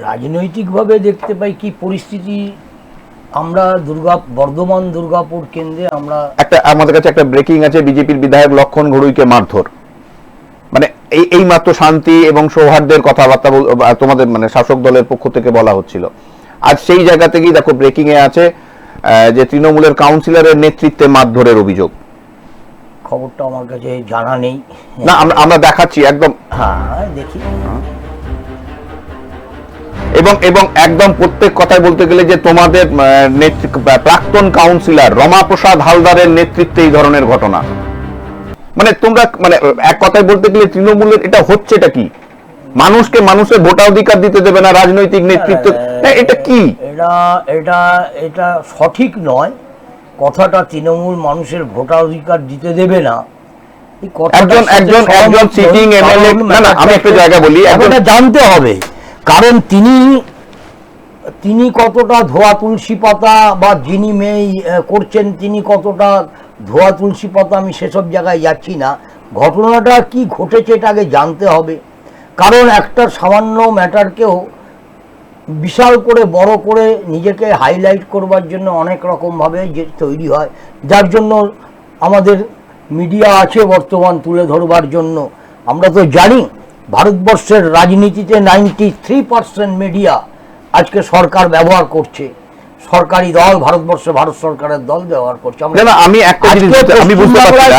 রাজনৈতিকভাবে দেখতে পাই কি পরিস্থিতি, আমরা বর্ধমান দুর্গাপুর কেন্দ্রে আমরা আমাদের কাছে একটা ব্রেকিং আছে, বিজেপির বিধায়ক লক্ষণ ঘড়ুইকে মারধর, এই মাত্র শান্তি এবং সৌহার্দ্যের কথাবার্তা তোমাদের শাসক দলের পক্ষ থেকে বলা হচ্ছিল। আজ সেই জায়গা থেকেই দেখো ব্রেকিং এ আছে যে তৃণমূলের কাউন্সিলরের নেতৃত্বে মারধরের অভিযোগ। খবরটা আমার কাছে জানা নেই, না আমরা দেখাচ্ছি একদম, হ্যাঁ দেখি। এবং একদম প্রত্যেক কথায় বলতে গেলে যে তোমাদের প্রাক্তন কাউন্সিলর রমাপ্রসাদ হালদারের নেতৃত্বে এই ধরনের ঘটনা, তোমরা এক কথায় বলতে গেলে তৃণমূলের এটা হচ্ছে, এটা কি মানুষকে মানুষের ভোটাধিকার দিতে দেবে না, রাজনৈতিক নেতৃত্ব, এটা কি? এটা সঠিক নয়। কথাটা তৃণমূল মানুষের ভোটাধিকার দিতে দেবে না, একজন সিটিং এমএলএ, না আমি একটা জায়গা বলি, এটা জানতে হবে। কারণ তিনি কতটা ধোয়া তুলসী পাতা, বা যিনি মেয়ে করছেন তিনি কতটা ধোয়া তুলসী পাতা, আমি সেসব জায়গায় যাচ্ছি না। ঘটনাটা কি ঘটেছে এটা আগে জানতে হবে। কারণ একটা সামান্য ম্যাটারকেও বিশাল করে বড় করে নিজেকে হাইলাইট করবার জন্য অনেক রকমভাবে যে তৈরি হয়, যার জন্য আমাদের মিডিয়া আছে বর্তমান তুলে ধরবার জন্য। আমরা তো জানি ভারতবর্ষের রাজনীতিতে 93% মিডিয়া আজকে সরকার ব্যবহার করছে, সরকারি দল, ভারতবর্ষে ভারত সরকারের দল ব্যবহার করছে।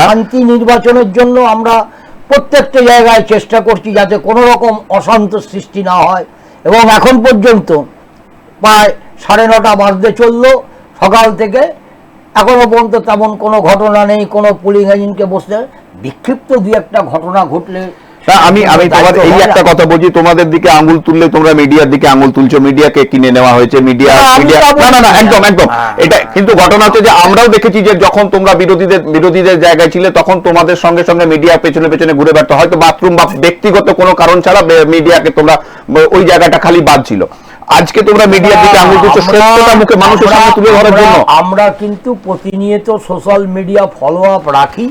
শান্তি নির্বাচনের জন্য আমরা প্রত্যেকটা জায়গায় চেষ্টা করছি যাতে কোনো রকম অশান্ত সৃষ্টি না হয়, এবং এখন পর্যন্ত প্রায় 9:30 বাজতে চলল সকাল থেকে, এখনো পর্যন্ত তেমন কোনো ঘটনা নেই। কোনো পুলিং এজেন্টকে বসতে, বিক্ষিপ্ত দুই একটা ঘটনা ঘটলে আমি তোমাদের এই একটা কথা বলছি, তোমাদের দিকে আঙুল তুললে তোমরা মিডিয়ার দিকে আঙুল তুলছো, মিডিয়াকে কিনে নেওয়া হয়েছে, মিডিয়া না একদম এটা কিন্তু ঘটনা হচ্ছে যে আমরাও দেখেছি যে যখন তোমরা বিরোধীদের জায়গায় ছিলে তখন তোমাদের সঙ্গে সঙ্গে মিডিয়া পেছনে পেছনে ঘুরে বেড়াতো, হয়তো বাথরুম বা ব্যক্তিগত কোনো কারণ ছাড়া মিডিয়াকে তোমরা ওই জায়গাটা খালি বাদ ছিল। আজকে তোমরা মিডিয়ার দিকে আঙুল তুলছো সত্যটা মুখে মানুষের সামনে তুলে ধরার জন্য। আমরা কিন্তু প্রতিনিয়ত সোশ্যাল মিডিয়া ফলো আপ রাখি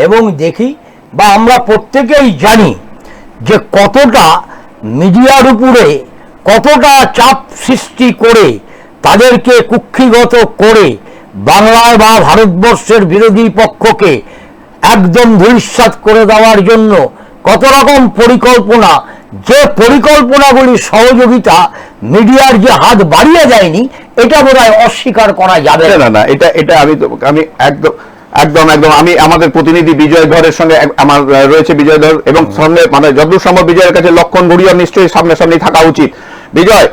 এবং দেখি, বা আমরা প্রত্যেকেই জানি যে কতটা মিডিয়ার উপরে কতটা চাপ সৃষ্টি করে তাদেরকে কুক্ষিগত করে বাংলায় বা ভারতবর্ষের বিরোধী পক্ষকে একদম ধূলিসাৎ করে দেওয়ার জন্য কত রকম পরিকল্পনা, যে পরিকল্পনাগুলি সহযোগিতা মিডিয়ার যে হাত বাড়িয়ে দেয়নি, এটা বোধহয় অস্বীকার করা যাবে না। এটা আমি একদম আমি আমাদের প্রতিনিধি বিজয় ধরের সঙ্গে আমার রয়েছে, বিজয় ধর, এবং সঙ্গে মানে যতদূর সম্ভব বিজয়ের কাছে লক্ষণ ঘুরিয়ে নিশ্চয়ই সামনাসামনি থাকা উচিত। বিজয়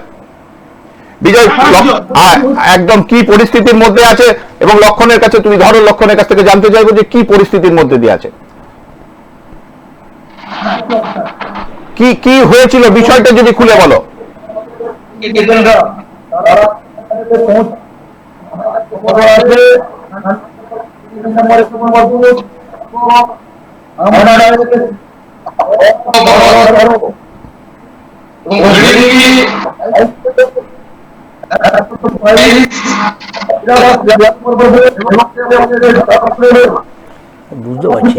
একদম কি পরিস্থিতির মধ্যে আছে, এবং লক্ষণের কাছে তুমি ধরো, লক্ষণের কাছ থেকে জানতে চাইবো যে কি পরিস্থিতির মধ্যে দিয়ে আছে, কি হয়েছিল, বিষয়টা যদি খুলে বলো। বুঝতে পারছি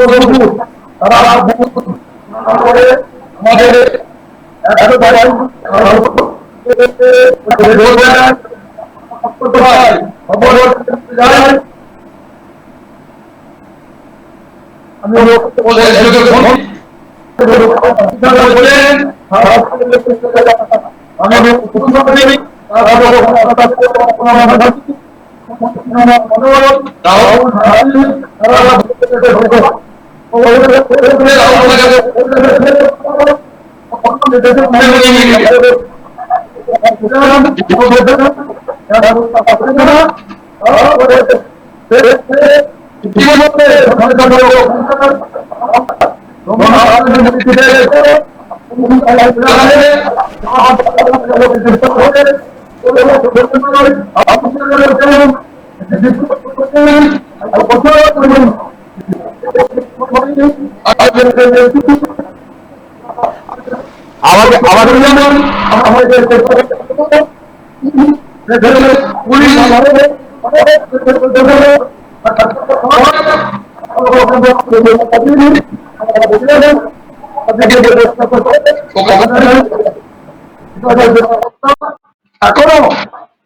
এখনো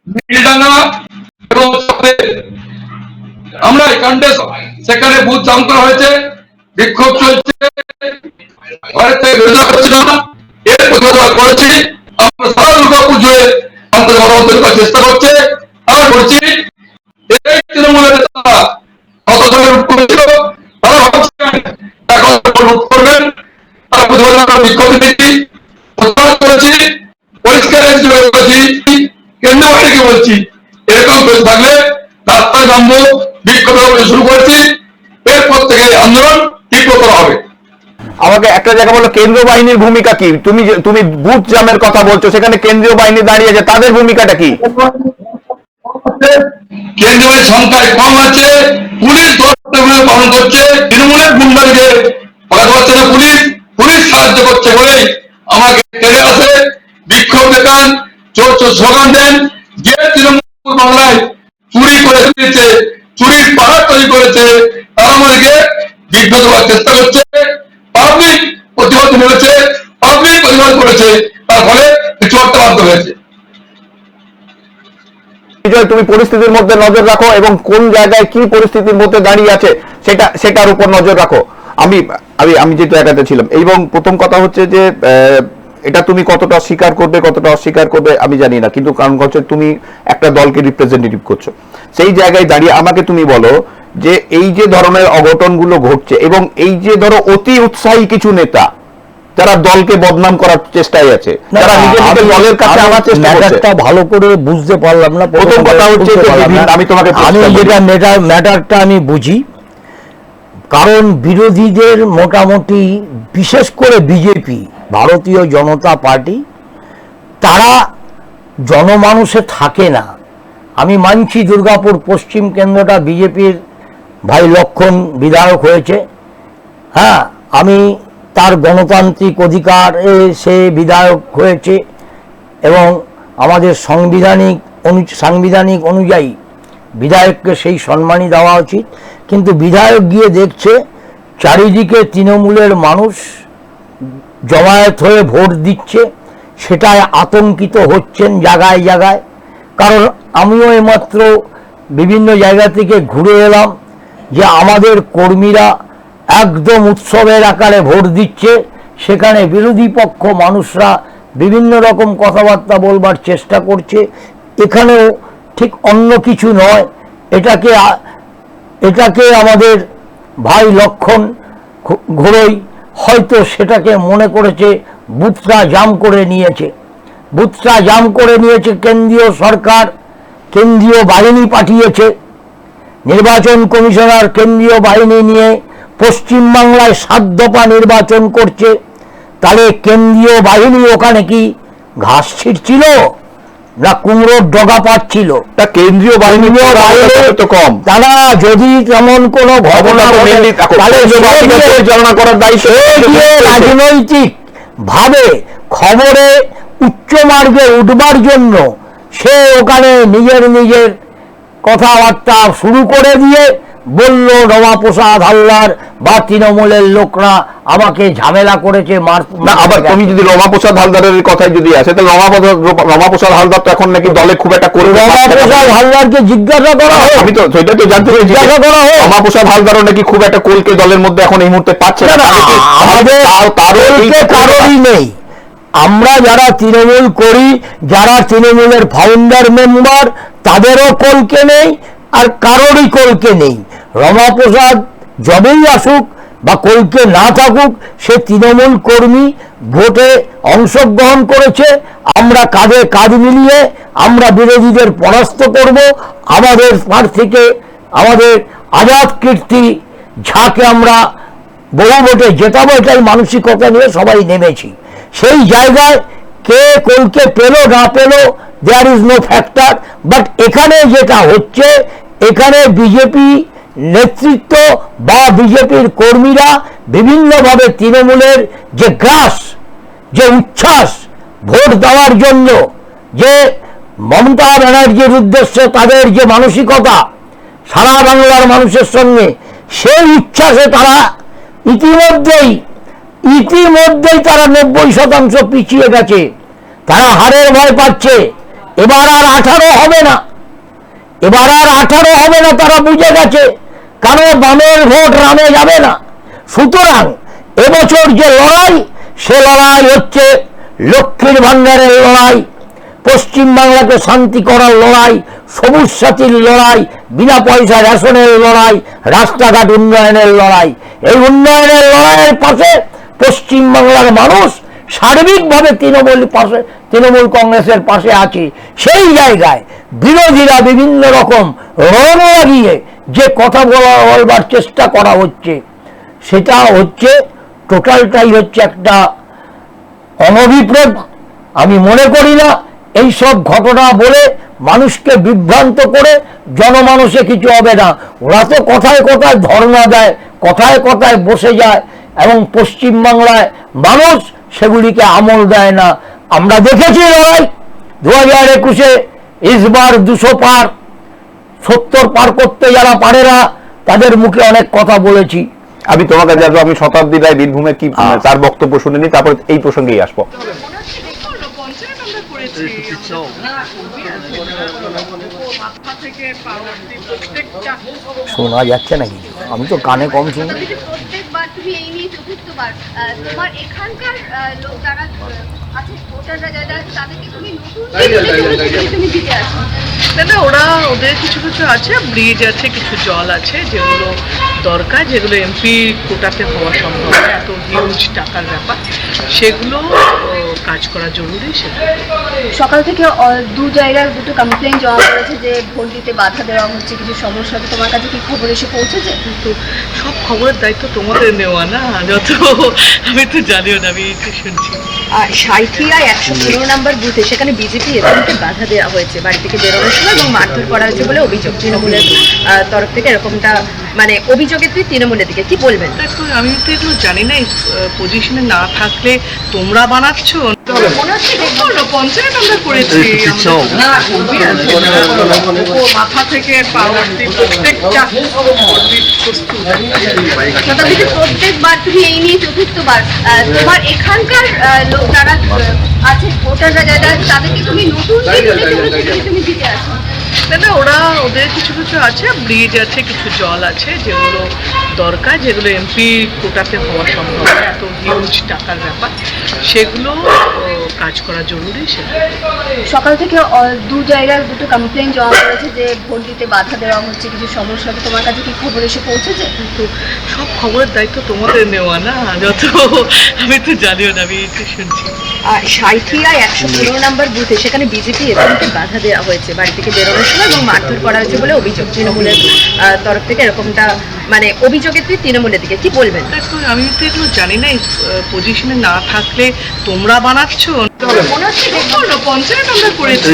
নীলডাঙ্গা এবং আমরা এখানে সেখানে বুথ জাম করা হয়েছে, বিক্ষোভ চলছে, বিরোধিতা করছি না, এর প্রতিবাদ করেছি। আমরা সারা দুর্গাপুর জুড়ে আমাদের গণতন্ত্র করার চেষ্টা করছে। আমরা বলছি এই তৃণমূলের নেতা কত ধরনের লুট করেছিল, তারা ভাবছেন এখন লুট করবেন, তারা প্রতিবাদ বিক্ষোভ দিচ্ছি, প্রতিবাদ করেছি, পরিষ্কার করেছি, কেন্দ্রবাহিনীকে বলছি এরকম চলতে থাকলে রাস্তায় নামবো, বিক্ষোভ শুরু করেছি, এরপর থেকে আন্দোলন তীব্র করা হবে। আমাকে একটা জায়গা বলো কেন্দ্রীয় বাহিনীর ভূমিকা কি? তুমি বুথ জামের কথা বলছো, সেখানে কেন্দ্রীয় বাহিনী দাঁড়িয়েছে, তাদের ভূমিকাটা কি? কেন্দ্রীয় সংখ্যায় কম আছে, পুলিশ কর্তব্য পালন করছে, তৃণমূলের গুন্ডাকে পাঠাতে পারছে না পুলিশ, পুলিশ সাহায্য করছে বলেই আমাকে টেনে আসে, বিক্ষোভ দেখান, চোর স্লোগান দেন, যে তৃণমূল বাংলায় চুরি করে দিয়েছে, চুরির পাহাড় তৈরি করেছে, তারা আমাদেরকে বিভ্রান্ত করার চেষ্টা করছে। পাবলিক প্রতিবাদ করেছে, পাবলিক প্রতিবাদ করেছে, তার ফলে কিছু একটা বাধ্য হয়েছে। তুমি পরিস্থিতির মধ্যে নজর রাখো এবং কোন জায়গায় কি পরিস্থিতির মধ্যে দাঁড়িয়ে আছে সেটার উপর নজর রাখো। আমি যে জায়গাতে ছিলাম, এবং প্রথম কথা হচ্ছে যে এটা তুমি কতটা স্বীকার করবে কতটা অস্বীকার করবে আমি জানি না, কিন্তু কারণ হচ্ছে তুমি একটা দলকে রিপ্রেজেন্টেটিভ করছো। সেই জায়গায় দাঁড়িয়ে আমাকে তুমি বলো যে এই যে ধরনের অঘটনগুলো ঘটছে এবং এই যে ধরো অতি উৎসাহী কিছু নেতা যারা দলকে বদনাম করার চেষ্টায় আছে, যারা নিজেদের দলের কাছে আনার চেষ্টা করছে, ভালো করে বুঝতে পারলাম না। প্রথম কথা হচ্ছে আমি তোমাকে ম্যাটারটা আমি বুঝি, কারণ বিরোধীদের মোটামুটি বিশেষ করে বিজেপি, ভারতীয় জনতা পার্টি, তারা জনমানুষে থাকে না। আমি মানছি দুর্গাপুর পশ্চিম কেন্দ্রটা বিজেপির ভাই লক্ষণ বিধায়ক হয়েছে, হ্যাঁ, আমি তার গণতান্ত্রিক অধিকার সে বিধায়ক হয়েছে এবং আমাদের সাংবিধানিক অনুযায়ী বিধায়ককে সেই সম্মানই দেওয়া উচিত। কিন্তু বিধায়ক গিয়ে দেখছে চারিদিকে তৃণমূলের মানুষ জমায়েত হয়ে ভোট দিচ্ছে, সেটায় আতঙ্কিত হচ্ছেন জায়গায় জায়গায়। কারণ আমিও এইমাত্র বিভিন্ন জায়গা থেকে ঘুরে এলাম যে আমাদের কর্মীরা একদম উৎসবের আকারে ভোট দিচ্ছে, সেখানে বিরোধী পক্ষ মানুষরা বিভিন্ন রকম কথাবার্তা বলবার চেষ্টা করছে। এখানেও ঠিক অন্য কিছু নয়, এটাকে আমাদের ভাই লক্ষণ ঘোরই হয়তো সেটাকে মনে করেছে বুথটা জাম করে নিয়েছে। কেন্দ্রীয় সরকার কেন্দ্রীয় বাহিনী পাঠিয়েছে, নির্বাচন কমিশনার কেন্দ্রীয় বাহিনী নিয়ে পশ্চিমবাংলায় 7 দফা নির্বাচন করছে। তাহলে কেন্দ্রীয় বাহিনী ওখানে কি ঘাস ছিটছিল না কুমড়োর ডগা পাচ্ছিল? তা কেন্দ্রীয় বাহিনী তো কম, তারা যদি তেমন কোন ঘটনা পরিচালনা করার দায়িত্ব রাজনৈতিক ভাবে খবরে উচ্চ মার্গে উঠবার জন্য সে ওখানে নিজের কথাবার্তা শুরু করে দিয়ে বলল রমাপ্রসাদ হালদার বা তৃণমূলের লোকরা আমাকে ঝামেলা করেছে। না, আবার তুমি যদি রমাপ্রসাদ হালদারের কথাই যদি আসে, তাহলে রমাপ্রসাদ হালদার তো এখন নাকি দলে খুব একটা করে, রমাপ্রসাদ হালদারকে জিজ্ঞাসা করা হোক, আমি তো সেটা তো জানতে চাই, জিজ্ঞাসা করা হোক রমাপ্রসাদ হালদারও নাকি খুব একটা কোলকে দলের মধ্যে এখন এই মুহূর্তে পাচ্ছে না। আমাদের কারোরই নেই। আমরা যারা তৃণমূল করি, যারা তৃণমূলের ফাউন্ডার মেম্বার, তাদেরও কলকে নেই আর কারোরই কলকে নেই। রমাপ্রসাদ যবেই আসুক বা কলকে না থাকুক, সে তৃণমূল কর্মী, ভোটে অংশগ্রহণ করেছে। আমরা কাঁধে কাঁধ মিলিয়ে আমরা বিরোধীদের পরাস্ত করব। আমাদের প্রার্থীকে, আমাদের আজাদ কীর্তি ঝাকে আমরা বহু ভোটে জেতাবো, এটাই মানসিকতা নিয়ে সবাই নেমেছি। সেই জায়গায় কে কলকে পেল না পেল, there is no factor. But এখানে যেটা হচ্ছে, এখানে বিজেপি নেতৃত্ব বা বিজেপির কর্মীরা বিভিন্নভাবে তৃণমূলের যে গ্রাস, যে উচ্ছ্বাস ভোট দেওয়ার জন্য, যে মমতা ব্যানার্জির উদ্দেশ্যে তাদের যে মানসিকতা সারা বাংলার মানুষের সঙ্গে, সেই উচ্ছ্বাসে তারা ইতিমধ্যেই তারা 90% পিছিয়ে গেছে। তারা হারের ভয় পাচ্ছে। এবার আর 18 হবে না, তারা বুঝে গেছে। কারণ বামের ভোট রামে যাবে না। সুতরাং এবছর যে লড়াই, সে লড়াই হচ্ছে লক্ষ্মীর ভান্ডারের লড়াই, পশ্চিমবাংলাকে শান্তি করার লড়াই, সবুজ সাথীর লড়াই, বিনা পয়সা রেশনের লড়াই, রাস্তাঘাট উন্নয়নের লড়াই। এই উন্নয়নের লড়াইয়ের পাশে পশ্চিমবাংলার মানুষ সার্বিকভাবে তৃণমূল কংগ্রেসের পাশে আছে। সেই জায়গায় বিরোধীরা বিভিন্ন রকম রং লাগিয়ে যে কথা বলবার চেষ্টা করা হচ্ছে, সেটা হচ্ছে টোটালটাই হচ্ছে একটা অনভিপ্রেত। আমি মনে করি না এইসব ঘটনা বলে মানুষকে বিভ্রান্ত করে জনমানসে কিছু হবে না। ওরা তো কথায় কথায় ধর্ণা দেয়, কথায় কথায় বসে যায়, এবং পশ্চিমবাংলায় মানুষ সেগুলিকে আমল দেয় না। আমরা দেখেছি লড়াই 2021-এ ইসবার 200 পার, 70 পার করতে যারা পারে না তাদের মুখে অনেক কথা বলেছি। আমি তোমার কাছে আসবো, আমি শতাব্দী রায় বীরভূমে কি তার বক্তব্য শুনে নি, তারপরে এই প্রসঙ্গেই আসবো। শোনা যাচ্ছে না কিছু, আমি তো কানে কম শুনি। প্রত্যেকবার তুমি এই নিয়ে চতুর্থবার তোমার এখানকার লোক যারা আছে ভোটাররা যারা তাদেরকে তুমি নতুন তুমি দিতে আসো। না, ওরা ওদের কিছু কিছু আছে, ব্রিজ আছে, কিছু জল আছে যেগুলো দরকার, যেগুলো এমপি কোটাতে হওয়া সম্ভব না, এত হিউজ টাকার ব্যাপার, সেগুলো কাজ করা জরুরি। সেটা সকাল থেকে দু জায়গায় দুটো কমপ্লেন জমা পড়েছে যে ভোট দিতে বাধা দেওয়া হচ্ছে, কিছু সমস্যা। তোমার কাছে কি খবর এসে পৌঁছেছে? কিন্তু সব খবরের দায়িত্ব তোমাদের নেওয়া না, যত আমি তো জানিও না, আমি একটু শুনছি। সাঁইথিয়ায় 115 নম্বর বুথে সেখানে বিজেপি এজেন্টকে বাধা দেওয়া হয়েছে বাড়ি থেকে বেরোনোর সময় এবং মারধর করা হয়েছে বলে অভিযোগ তৃণমূলের তরফ থেকে। এরকমটা মানে অভিযোগের তুই তৃণমূলের দিকে কি বলবেন? দেখো, আমি তো এগুলো জানি না, পজিশনে না থাকলে তোমরা বানাচ্ছ। পঞ্চায়েত আমরা করেছি, মাথা থেকে প্রত্যেকবার তুমি এই নিয়ে চতুর্থবার তোমার এখানকার লোক যারা আছে ভোটাররা যারা তাদেরকে তুমি নতুন তুমি দিতে আসো। না, ওরা ওদের কিছু কিছু আছে, ব্রিজ আছে, কিছু জল আছে যেগুলো দরকার, যেগুলো এমপি কোটাতে হওয়া সম্ভব না, এত হিউজ টাকার ব্যাপার, সেগুলো কাজ করা জরুরি। সেটা সকাল থেকে দু জায়গায় দুটো কমপ্লেন জমা পড়েছে যে ভোট দিতে বাধা দেওয়া হচ্ছে, কিছু সমস্যা। তোমার কাছে কি খবর এসে পৌঁছেছে? কিন্তু সব খবরের দায়িত্ব তোমাদের নেওয়া না, যত আমি তো জানিও না, আমি একটু শুনছি। সাঁইথিয়ায় 115 নম্বর বুথে সেখানে বিজেপি এজেন্টকে বাধা দেওয়া হয়েছে বাড়ি থেকে বেরোনোর সময় এবং মারধর করা হয়েছে বলে অভিযোগ তৃণমূলের তরফ থেকে। এরকমটা মানে অভিযোগের তুই তৃণমূলের দিকে কি বলবেন? দেখো, আমি তো এগুলো জানি না, পজিশনে না থাকলে তোমরা বানাচ্ছ। পঞ্চায়েত আমরা করেছি,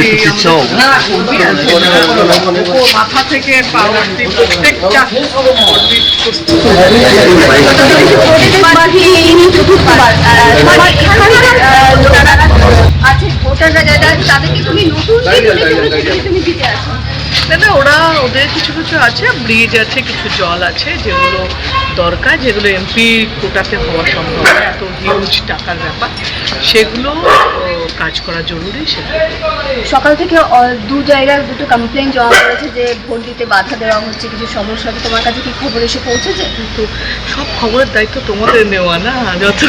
মাথা থেকে আছে ভোটাররা যারা তাদেরকে তুমি নতুন তুমি দিতে আসো। না, ওরা ওদের কিছু কিছু আছে, ব্রিজ আছে, কিছু জল আছে যেগুলো দরকার, যেগুলো এমপি কোটাতে হওয়া সম্ভব না, এত হিউজ টাকার ব্যাপার, সেগুলো কাজ করা জরুরি। সেটা সকাল থেকে দু জায়গায় দুটো কমপ্লেন জমা পড়েছে যে ভোট দিতে বাধা দেওয়া হচ্ছে, কিছু সমস্যা। তোমার কাছে কি খবর এসে পৌঁছেছে? কিন্তু সব খবরের দায়িত্ব তোমাদের নেওয়া না, যত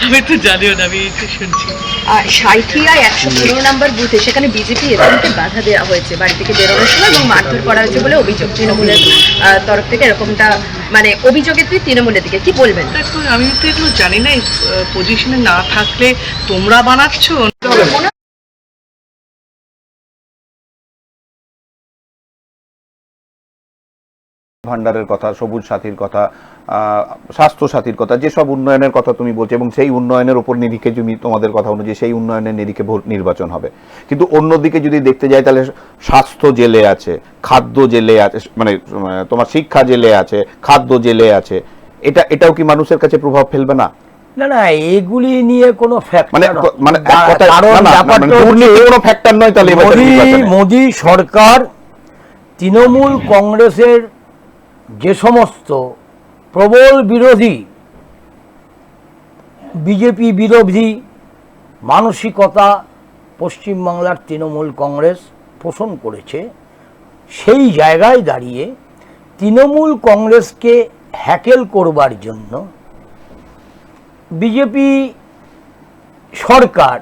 আমি তো জানিও না, আমি একটু শুনছি। সাঁইথিয়ায় 115 নম্বর বুথে সেখানে বিজেপি এজেন্টকে বাধা দেওয়া হয়েছে বাড়ি থেকে বেরোনোর সময় এবং মারধর করা হয়েছে বলে অভিযোগ তৃণমূলের তরফ থেকে। এরকমটা মানে অভিযোগের তুই তৃণমূলের দিকে কি বলবেন? দেখো, আমি তো এগুলো জানি না, পজিশনে না থাকলে তোমরা বানাচ্ছ। ভান্ডারের কথা, সবুজ সাথীর কথা, স্বাস্থ্য সাথীর কথা, যেসব উন্নয়নের কথা তুমি বলছো, এবং সেই উন্নয়নের উপর নিরিখে তুমি তোমাদের কথা অনুযায়ী সেই উন্নয়নের নিরিখে ভোট নির্বাচন হবে। কিন্তু অন্যদিকে যদি দেখতে যাই তাহলে স্বাস্থ্য জেলে আছে, খাদ্য জেলে আছে, মানে তোমার শিক্ষা জেলে আছে, খাদ্য জেলে আছে। এটাও কি মানুষের কাছে প্রভাব ফেলবে না? না না, এগুলি নিয়ে কোনো ফ্যাক্টর নয়। তাহলে মোদী সরকার তৃণমূল কংগ্রেসের যে সমস্ত প্রবল বিরোধী, বিজেপি বিরোধী মানসিকতা পশ্চিমবাংলার তৃণমূল কংগ্রেস পোষণ করেছে, সেই জায়গায় দাঁড়িয়ে তৃণমূল কংগ্রেসকে হ্যাকেল করবার জন্য বিজেপি সরকার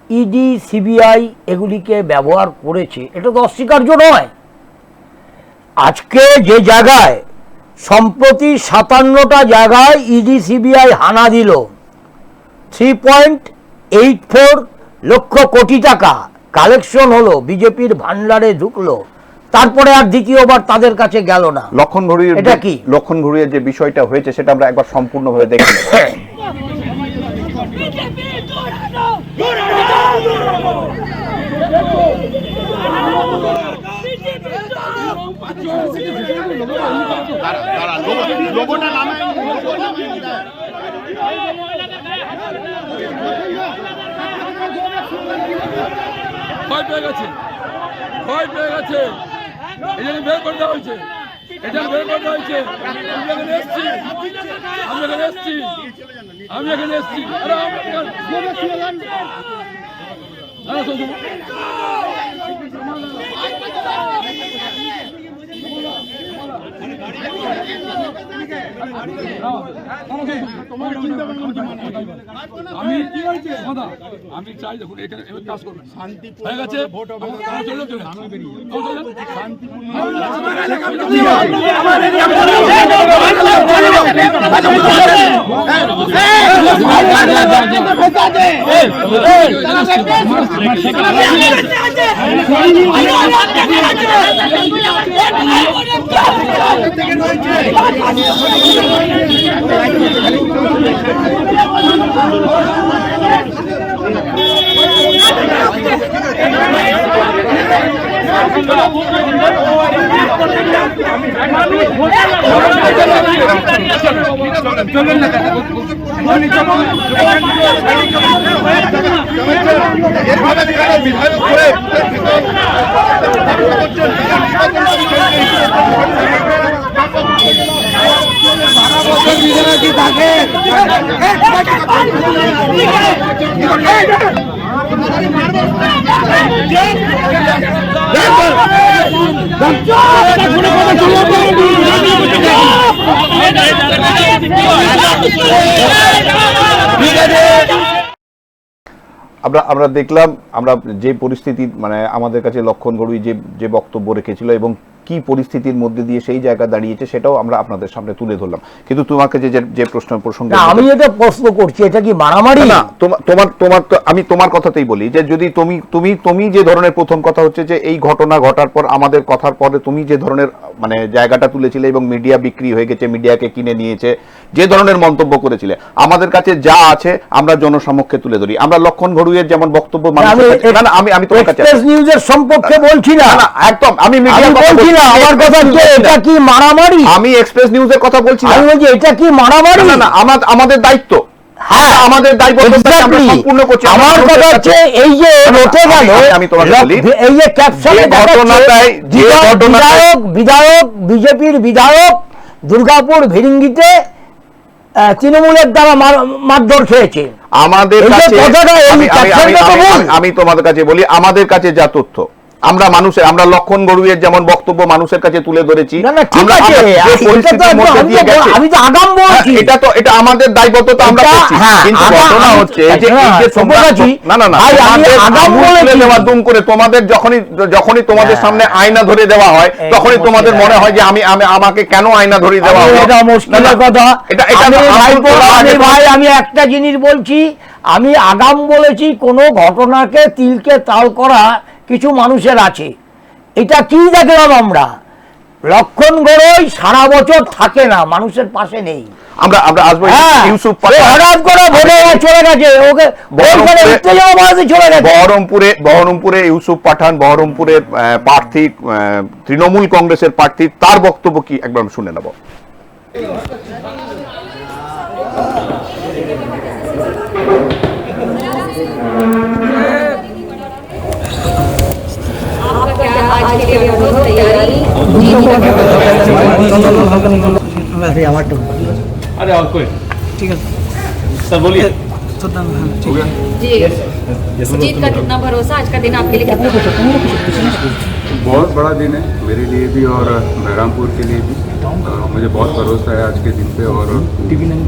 ইডি, সিবিআই এগুলিকে ব্যবহার করেছে, এটা তো অস্বীকার্য নয়। আজকে যে জায়গায় সম্প্রতি 57টা জায়গায় ইডি সিবিআই হানা দিল, 3.84 লক্ষ কোটি টাকা কালেকশন হলো, বিজেপির ভান্ডারে ঢুকলো, তারপরে আর দ্বিতীয়বার তাদের কাছে গেল না। লক্ষণ ঘড়ির এটা কি লক্ষণ ঘড়ির যে বিষয়টা হয়েছে সেটা আমরা একবার সম্পূর্ণভাবে দেখে নেব। ভয় পেয়ে গেছে, ভয় পেয়ে গেছে, এই জন্য বের করতে হয়েছে, এটা বের করতে হয়েছে। আমি এখানে এসছি, আমি এখানে এসছি, আমি এখানে এসছি। আমি আমি চাই দেখুন এখানে কাজ করবেন, শান্তি হয়ে গেছে, আমরা দেখলাম আমরা যে পরিস্থিতি মানে আমাদের কাছে লক্ষণ ঘড়ুই যে বক্তব্য রেখেছিল এবং কি পরিস্থিতির মধ্যে দিয়ে সেই জায়গা দাঁড়িয়েছে সেটাও আমরা আপনাদের সামনে তুলে ধরলাম। কিন্তু তোমাকে যে প্রশ্ন প্রসঙ্গে আমি এটা প্রশ্ন করছি, এটা কি মারামারি? না, তোমার তো আমি তোমার কথাতেই বলি যে যদি তুমি যে ধরনের প্রথম কথা হচ্ছে যে এই ঘটনা ঘটার পর আমাদের কথার পরে তুমি যে ধরনের মানে জায়গাটা তুলেছিলে এবং মিডিয়া বিক্রি হয়ে গেছে, মিডিয়াকে কিনে নিয়েছে, যে ধরনের মন্তব্য করেছিলে, আমাদের কাছে যা আছে আমরা জনসমক্ষে তুলে ধরি। আমরা লক্ষণ ঘড়ুইয়ের যেমন বক্তব্য আমি তোমার কাছে নিউজের সম্পর্কে বলছি না, একদম আমি মিডিয়া বলছি না, আমার কথা হচ্ছে এটা কি মারামারি? আমি এক্সপ্রেস নিউজের কথা বলছি না, আমি বলছি এটা কি মারামারি? না, আমাদের দায়িত্ব, হ্যাঁ আমাদের দায়িত্ব সম্পূর্ণ করছি। আমার কথা হচ্ছে এই যে রটে গেল, আমি তোমাকে বলি এই যে ক্যাপশনে বিধায়ক বিজেপির বিধায়ক দুর্গাপুর ভিরিঙ্গিতে তৃণমূলের দ্বারা মারধর খেয়েছে। আমাদের কাছে আমি তোমাদের কাছে বলি, আমাদের কাছে যা তথ্য আমরা লক্ষণ ঘড়ুইয়ের যেমন বক্তব্য মানুষের কাছে তুলে ধরেছি, এটা আমাদের দায়বদ্ধতা আমরা করছি। কিন্তু ঘটনা হচ্ছে যে মাধ্যম করে তোমাদের যখনই তোমাদের সামনে আয়না ধরে দেওয়া হয় তখনই তোমাদের মনে হয় যে আমাকে কেন আয়না ধরে দেওয়া হয়। এটা মুশকিলের কথা। আমি একটা জিনিস বলছি, আমি আগাম বলেছি কোন ঘটনাকে তিলকে তাল করা কিছু মানুষের আছে। এটা কি দেখলাম আমরা, লক্ষণ ঘড়ুই সারা বছর থাকে না, মানুষের পাশে নেই। আমরা আসবো ইউসুফ হঠাৎ করে ভোটে চলে গেছে, ওকে চলে গেছে বহরমপুরে ইউসুফ পাঠান, বহরমপুরের প্রার্থী, তৃণমূল কংগ্রেসের প্রার্থী, তার বক্তব্য কি একবার শুনে নেব। अरे और कोई ठीक है सर बोलिए। जीत का कितना भरोसा, आज का दिन आपके लिए कितना बहुत बड़ा दिन है मेरे लिए भी और बहरामपुर के लिए भी। मुझे बहुत भरोसा है आज के दिन पे और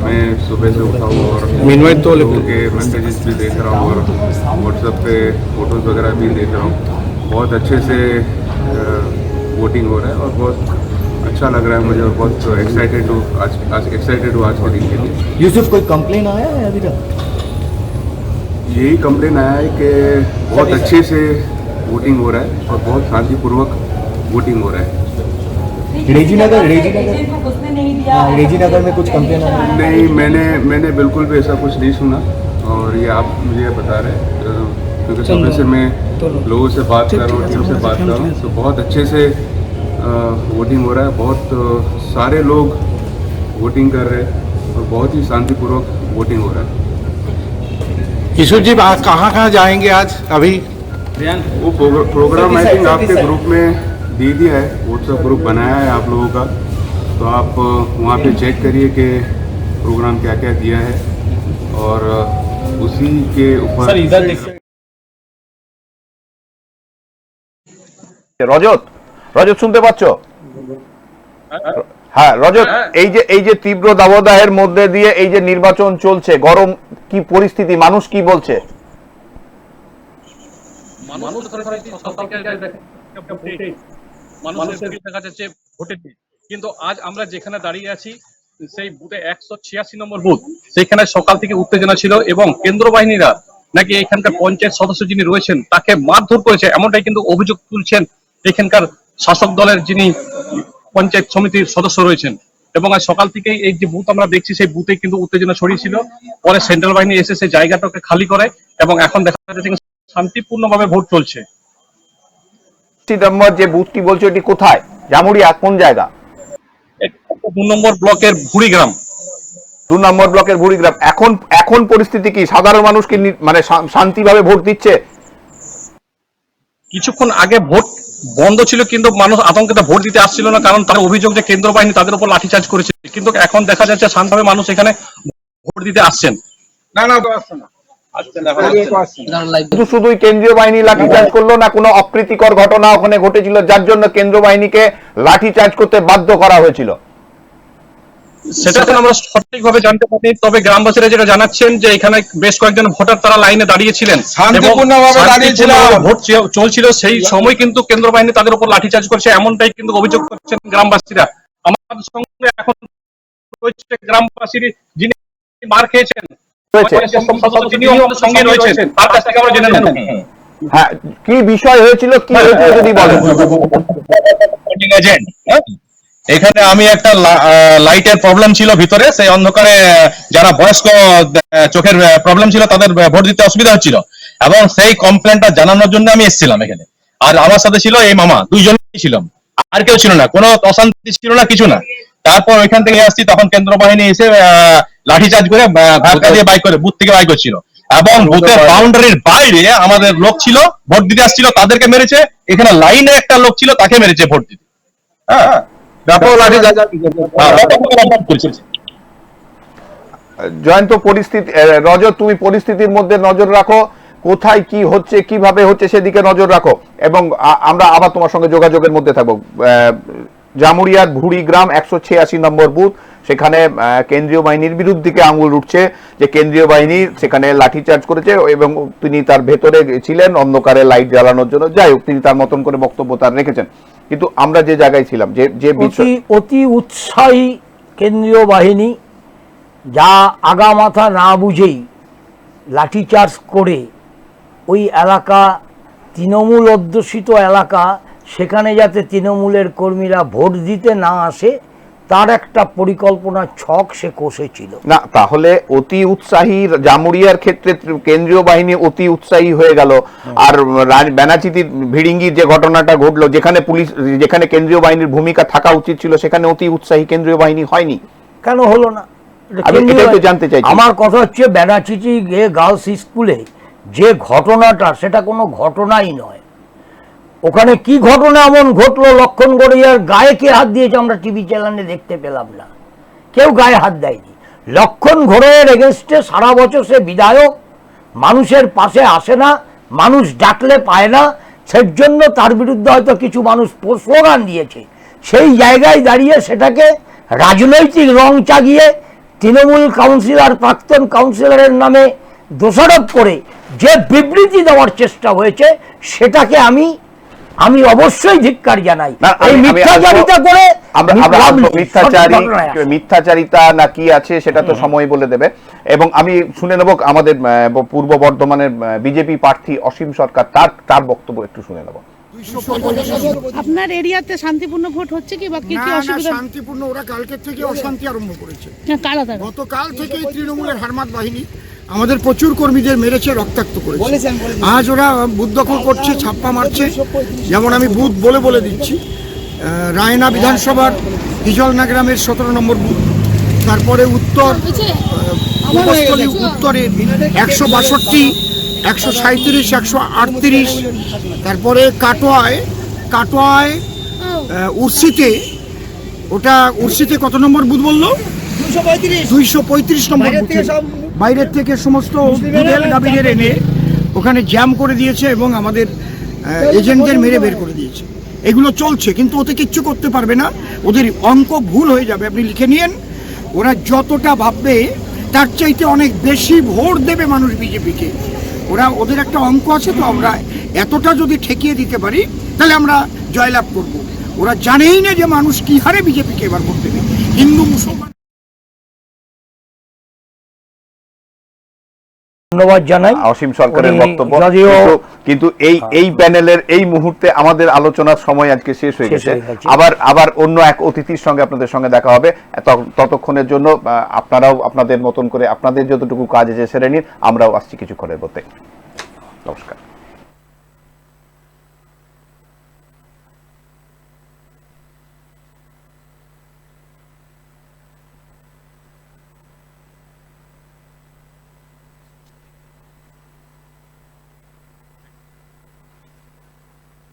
मैं सुबह से उठा हूँ और लोगों के मैसेजेस भी देख रहा हूँ और व्हाट्सएप पे फोटोज़ वगैरह भी देख रहा हूँ। बहुत अच्छे से वोटिंग हो रहा है और बहुत अच्छा लग रहा है मुझे और बहुत एक्साइटेड हूँ आज के दिन के लिए। यूसुफ कोई कंप्लेन आया है अभी तक? यही कंप्लेन आया है कि बहुत अच्छे से वोटिंग हो रहा है और बहुत शांतिपूर्वक वोटिंग हो रहा है। रेजी नगर में कुछ कंप्लेन आया? नहीं, मैंने बिल्कुल भी ऐसा कुछ नहीं सुना और ये आप मुझे बता रहे हैं क्योंकि सुबह से मैं लोगों से बात कर रहा हूँ, टीम से बात कर रहा हूँ, तो बहुत अच्छे से वोटिंग हो रहा है। बहुत सारे लोग वोटिंग कर रहे हैं और बहुत ही शांतिपूर्वक वोटिंग हो रहा है। किशोर जी कहाँ जाएंगे आज अभी? वो प्रोग्राम आई थिंक आपके ग्रुप में दे दिया है, व्हाट्सएप ग्रुप बनाया है आप लोगों का, तो आप वहाँ पे चेक करिए कि प्रोग्राम क्या क्या दिया है और उसी के ऊपर। রজত, রজত শুনতে পাচ্ছ? হ্যাঁ রজত, এই যে তীব্র দাবদাহের মধ্যে দিয়ে এই যে নির্বাচন চলছে, গরম কি পরিস্থিতি, মানুষ কি বলছে? কিন্তু আজ আমরা যেখানে দাঁড়িয়ে আছি সেই বুথে 186 নম্বর বুথ, সেখানে সকাল থেকে উত্তেজনা ছিল এবং কেন্দ্র বাহিনীরা নাকি এখানকার পঞ্চায়েত সদস্য যিনি রয়েছেন তাকে মারধর করেছে, এমনটাই কিন্তু অভিযোগ তুলছেন এখানকার শাসক দলের যিনি পঞ্চায়েত সমিতির সদস্য রয়েছেন। এবং আজ সকাল থেকেই এই যে বুথ আমরা দেখছি সেই বুথে কিন্তু উত্তেজনা ছড়িয়েছিল, পরে সেন্ট্রাল বাহিনী এসে সেই জায়গাটাকে খালি করে এবং এখন দেখা যাচ্ছে শান্তিপূর্ণভাবে ভোট চলছে। নম্বর যে বুথটি বলছো এটি কোথায়? জামুরিয়া কোন জায়গা? 2 নম্বর ব্লকের ভুড়িগ্রাম। 2 নম্বর ব্লকের ভুড়িগ্রাম। এখন পরিস্থিতি কি? সাধারণ মানুষ কি মানে শান্তিভাবে ভোট দিচ্ছে? কিছুক্ষণ আগে ভোট বন্ধ ছিল কিন্তু মানুষ আতঙ্কিত ভোট দিতে আসছিল না, কারণ তার অভিযোগ যে কেন্দ্র বাহিনী তাদের উপর লাঠিচার্জ করেছে। কিন্তু এখন দেখা যাচ্ছে শান্তভাবে মানুষ এখানে ভোট দিতে আসছেন। শুধুই কেন্দ্রীয় বাহিনী লাঠিচার্জ করলো না, কোনো অপ্রীতিকর ঘটনা ওখানে ঘটেছিল যার জন্য কেন্দ্র বাহিনীকে লাঠিচার্জ করতে বাধ্য করা হয়েছিল? সেটা এখন আমরা সঠিকভাবে জানতে পারি, তবে গ্রামবাসীরা যেটা জানাচ্ছেন যে এখানে বেশ কয়েকজন ভোটার তারা লাইনে দাঁড়িয়েছিলেন, ভোট চলছিল, সেই সময় কিন্তু কেন্দ্র বাহিনী তাদের উপর লাঠিচার্জ করছে, এমনটাই কিন্তু অভিযোগ করছেন গ্রামবাসীরা। আমাদের সঙ্গে এখন রয়েছে গ্রামবাসীর যিনি মার খেয়েছেন, সঙ্গে রয়েছেন, তার কাছ থেকে আমরা জেনে নেব। হ্যাঁ, কি বিষয় হয়েছিল, কি হয়েছিল যদি বলেন। এখানে আমি একটা লাইটের প্রবলেম ছিল ভিতরে, সেই অন্ধকারে যারা বয়স্ক চোখের প্রবলেম ছিল তাদের ভোট দিতে অসুবিধা হচ্ছিল এবং সেই কমপ্লেনটা জানানোর জন্য আমি এসেছিলাম এখানে। আর আমার সাথে ছিল এই মামা, দুইজনই ছিলাম, আর কেউ ছিল না, কোনো অশান্তি ছিল না, কিছু না। তারপর ওইখান থেকে আসছি, তখন কেন্দ্র বাহিনী এসে লাঠিচার্জ করে ধাক্কা দিয়ে বাইক করে বুথ থেকে বাইক করছিল এবং বুথের বাউন্ডারির বাইরে আমাদের লোক ছিল ভোট দিতে আসছিল, তাদেরকে মেরেছে। এখানে লাইনে একটা লোক ছিল, তাকে মেরেছে ভোট দিতে। হ্যাঁ, জয়ন্ত, পরিস্থিতি, রজত তুমি পরিস্থিতির মধ্যে নজর রাখো, কোথায় কি হচ্ছে, কিভাবে হচ্ছে সেদিকে নজর রাখো এবং আমরা আবার তোমার সঙ্গে যোগাযোগের মধ্যে থাকবো। জামুরিয়ার ভুড়িগ্রাম 186 নম্বর বুথ, সেখানে কেন্দ্রীয় বাহিনীর বিরুদ্ধে আঙুল উঠছে যে কেন্দ্রীয় বাহিনী সেখানে লাঠিচার্জ করেছে এবং তিনি তার ভেতরে ছিলেন অন্ধকারে লাইট জ্বালানোর জন্য। যাই হোক, তিনি তার মতন করে বক্তব্য তার রেখেছেন। কিন্তু আমরা যে জায়গায় ছিলাম, যে অতি উৎসাহী কেন্দ্রীয় বাহিনী, যা আগামাথা না বুঝেই লাঠিচার্জ করে ওই এলাকা তৃণমূল অধ্যুষিত এলাকা, সেখানে যাতে তৃণমূলের কর্মীরা ভোট দিতে না আসে তার একটা পরিকল্পনা ছক সে কষেছিল। না, তাহলে অতি উৎসাহী জামুরিয়ার ক্ষেত্রে কেন্দ্রীয় বাহিনী অতি উৎসাহী হয়ে গেল, আর ব্যানাচিতির ভিড়িঙ্গির যে ঘটনাটা ঘটলো, যেখানে পুলিশ, যেখানে কেন্দ্রীয় বাহিনীর ভূমিকা থাকা উচিত ছিল, সেখানে অতি উৎসাহী কেন্দ্রীয় বাহিনী হয়নি, কেন হলো না? জানতে চাই। আমার কথা হচ্ছে, ব্যানাচিটি গার্লস স্কুলে যে ঘটনাটা, সেটা কোনো ঘটনাই নয়। ওখানে কি ঘটনা এমন ঘটলো, লক্ষণ গড়িয়ার গায়ে কে হাত দিয়েছে আমরা টিভি চ্যানেলে দেখতে পেলাম না, কেউ গায়ে হাত দেয়নি। লক্ষণ ঘড়ইয়ের এগেনস্টে সারা বছর সে বিধায়ক, মানুষের পাশে আসে না, মানুষ ডাকলে পায় না, সেই জন্য তার বিরুদ্ধে হয়তো কিছু মানুষ স্লোগান দিয়েছে। সেই জায়গায় দাঁড়িয়ে সেটাকে রাজনৈতিক রং চাগিয়ে তৃণমূল কাউন্সিলর, প্রাক্তন কাউন্সিলরের নামে দোষারোপ করে যে বিবৃতি দেওয়ার চেষ্টা হয়েছে, সেটাকে আমি অবশ্যই ধিক্কার জানাই। এই মিথ্যাচারিতা করে মিথ্যাচারিতা না কি আছে সেটা তো সময় বলে দেবে। এবং আমি শুনে নেব আমাদের পূর্ব বর্ধমানের বিজেপি প্রার্থী অসীম সরকার, তার বক্তব্য একটু শুনে নেব। আপনার এরিয়াতে শান্তিপূর্ণ ভোট হচ্ছে কি বা কি কি অসুবিধা? শান্তিপূর্ণ, ওরা কালকের থেকে অশান্তি আরম্ভ করেছে। কারা তারা? গতকাল থেকে তৃণমূলের হারমাত বাহিনী আমাদের প্রচুর কর্মীদের মেরেছে, রক্তাক্ত করেছে। আজ ওরা বুথ দখল করছে, ছাপ্পা মারছে। যেমন আমি বুথ বলে বলে দিচ্ছি, রায়না বিধানসভার হিজলনা গ্রামের 17 নম্বর বুথ, তারপরে উত্তরের 162, 137, 138, তারপরে কাটোয়ায় উর্সিতে কত নম্বর বুথ বললো? 235 নম্বর বুথে বাইরের থেকে সমস্ত গাভীদের এনে ওখানে জ্যাম করে দিয়েছে এবং আমাদের এজেন্টদের মেরে বের করে দিয়েছে। এগুলো চলছে, কিন্তু ওতে কিচ্ছু করতে পারবে না, ওদের অঙ্ক ভুল হয়ে যাবে। আপনি লিখে নিন, ওরা যতটা ভাববে তার চাইতে অনেক বেশি ভোট দেবে মানুষ বিজেপিকে। ওদের একটা অঙ্ক আছে, তো আমরা এতটা যদি ঠেকিয়ে দিতে পারি তাহলে আমরা জয়লাভ করব। ওরা জানেই না যে মানুষ কি হারে বিজেপিকে এবার ভোট দেবে। হিন্দু মুসলমান ধন্যবাদ জানাই অসীম সরকারের বক্তব্য, কিন্তু এই প্যানেলের এই মুহূর্তে আমাদের আলোচনার সময় আজকে শেষ হয়ে গেছে। আবার অন্য এক অতিথির সঙ্গে আপনাদের সঙ্গে দেখা হবে। ততক্ষণের জন্য আপনারাও আপনাদের মতন করে আপনাদের যতটুকু কাজ আছে সেরে নিন, আমরাও আসছি কিছুক্ষণের মধ্যে। নমস্কার।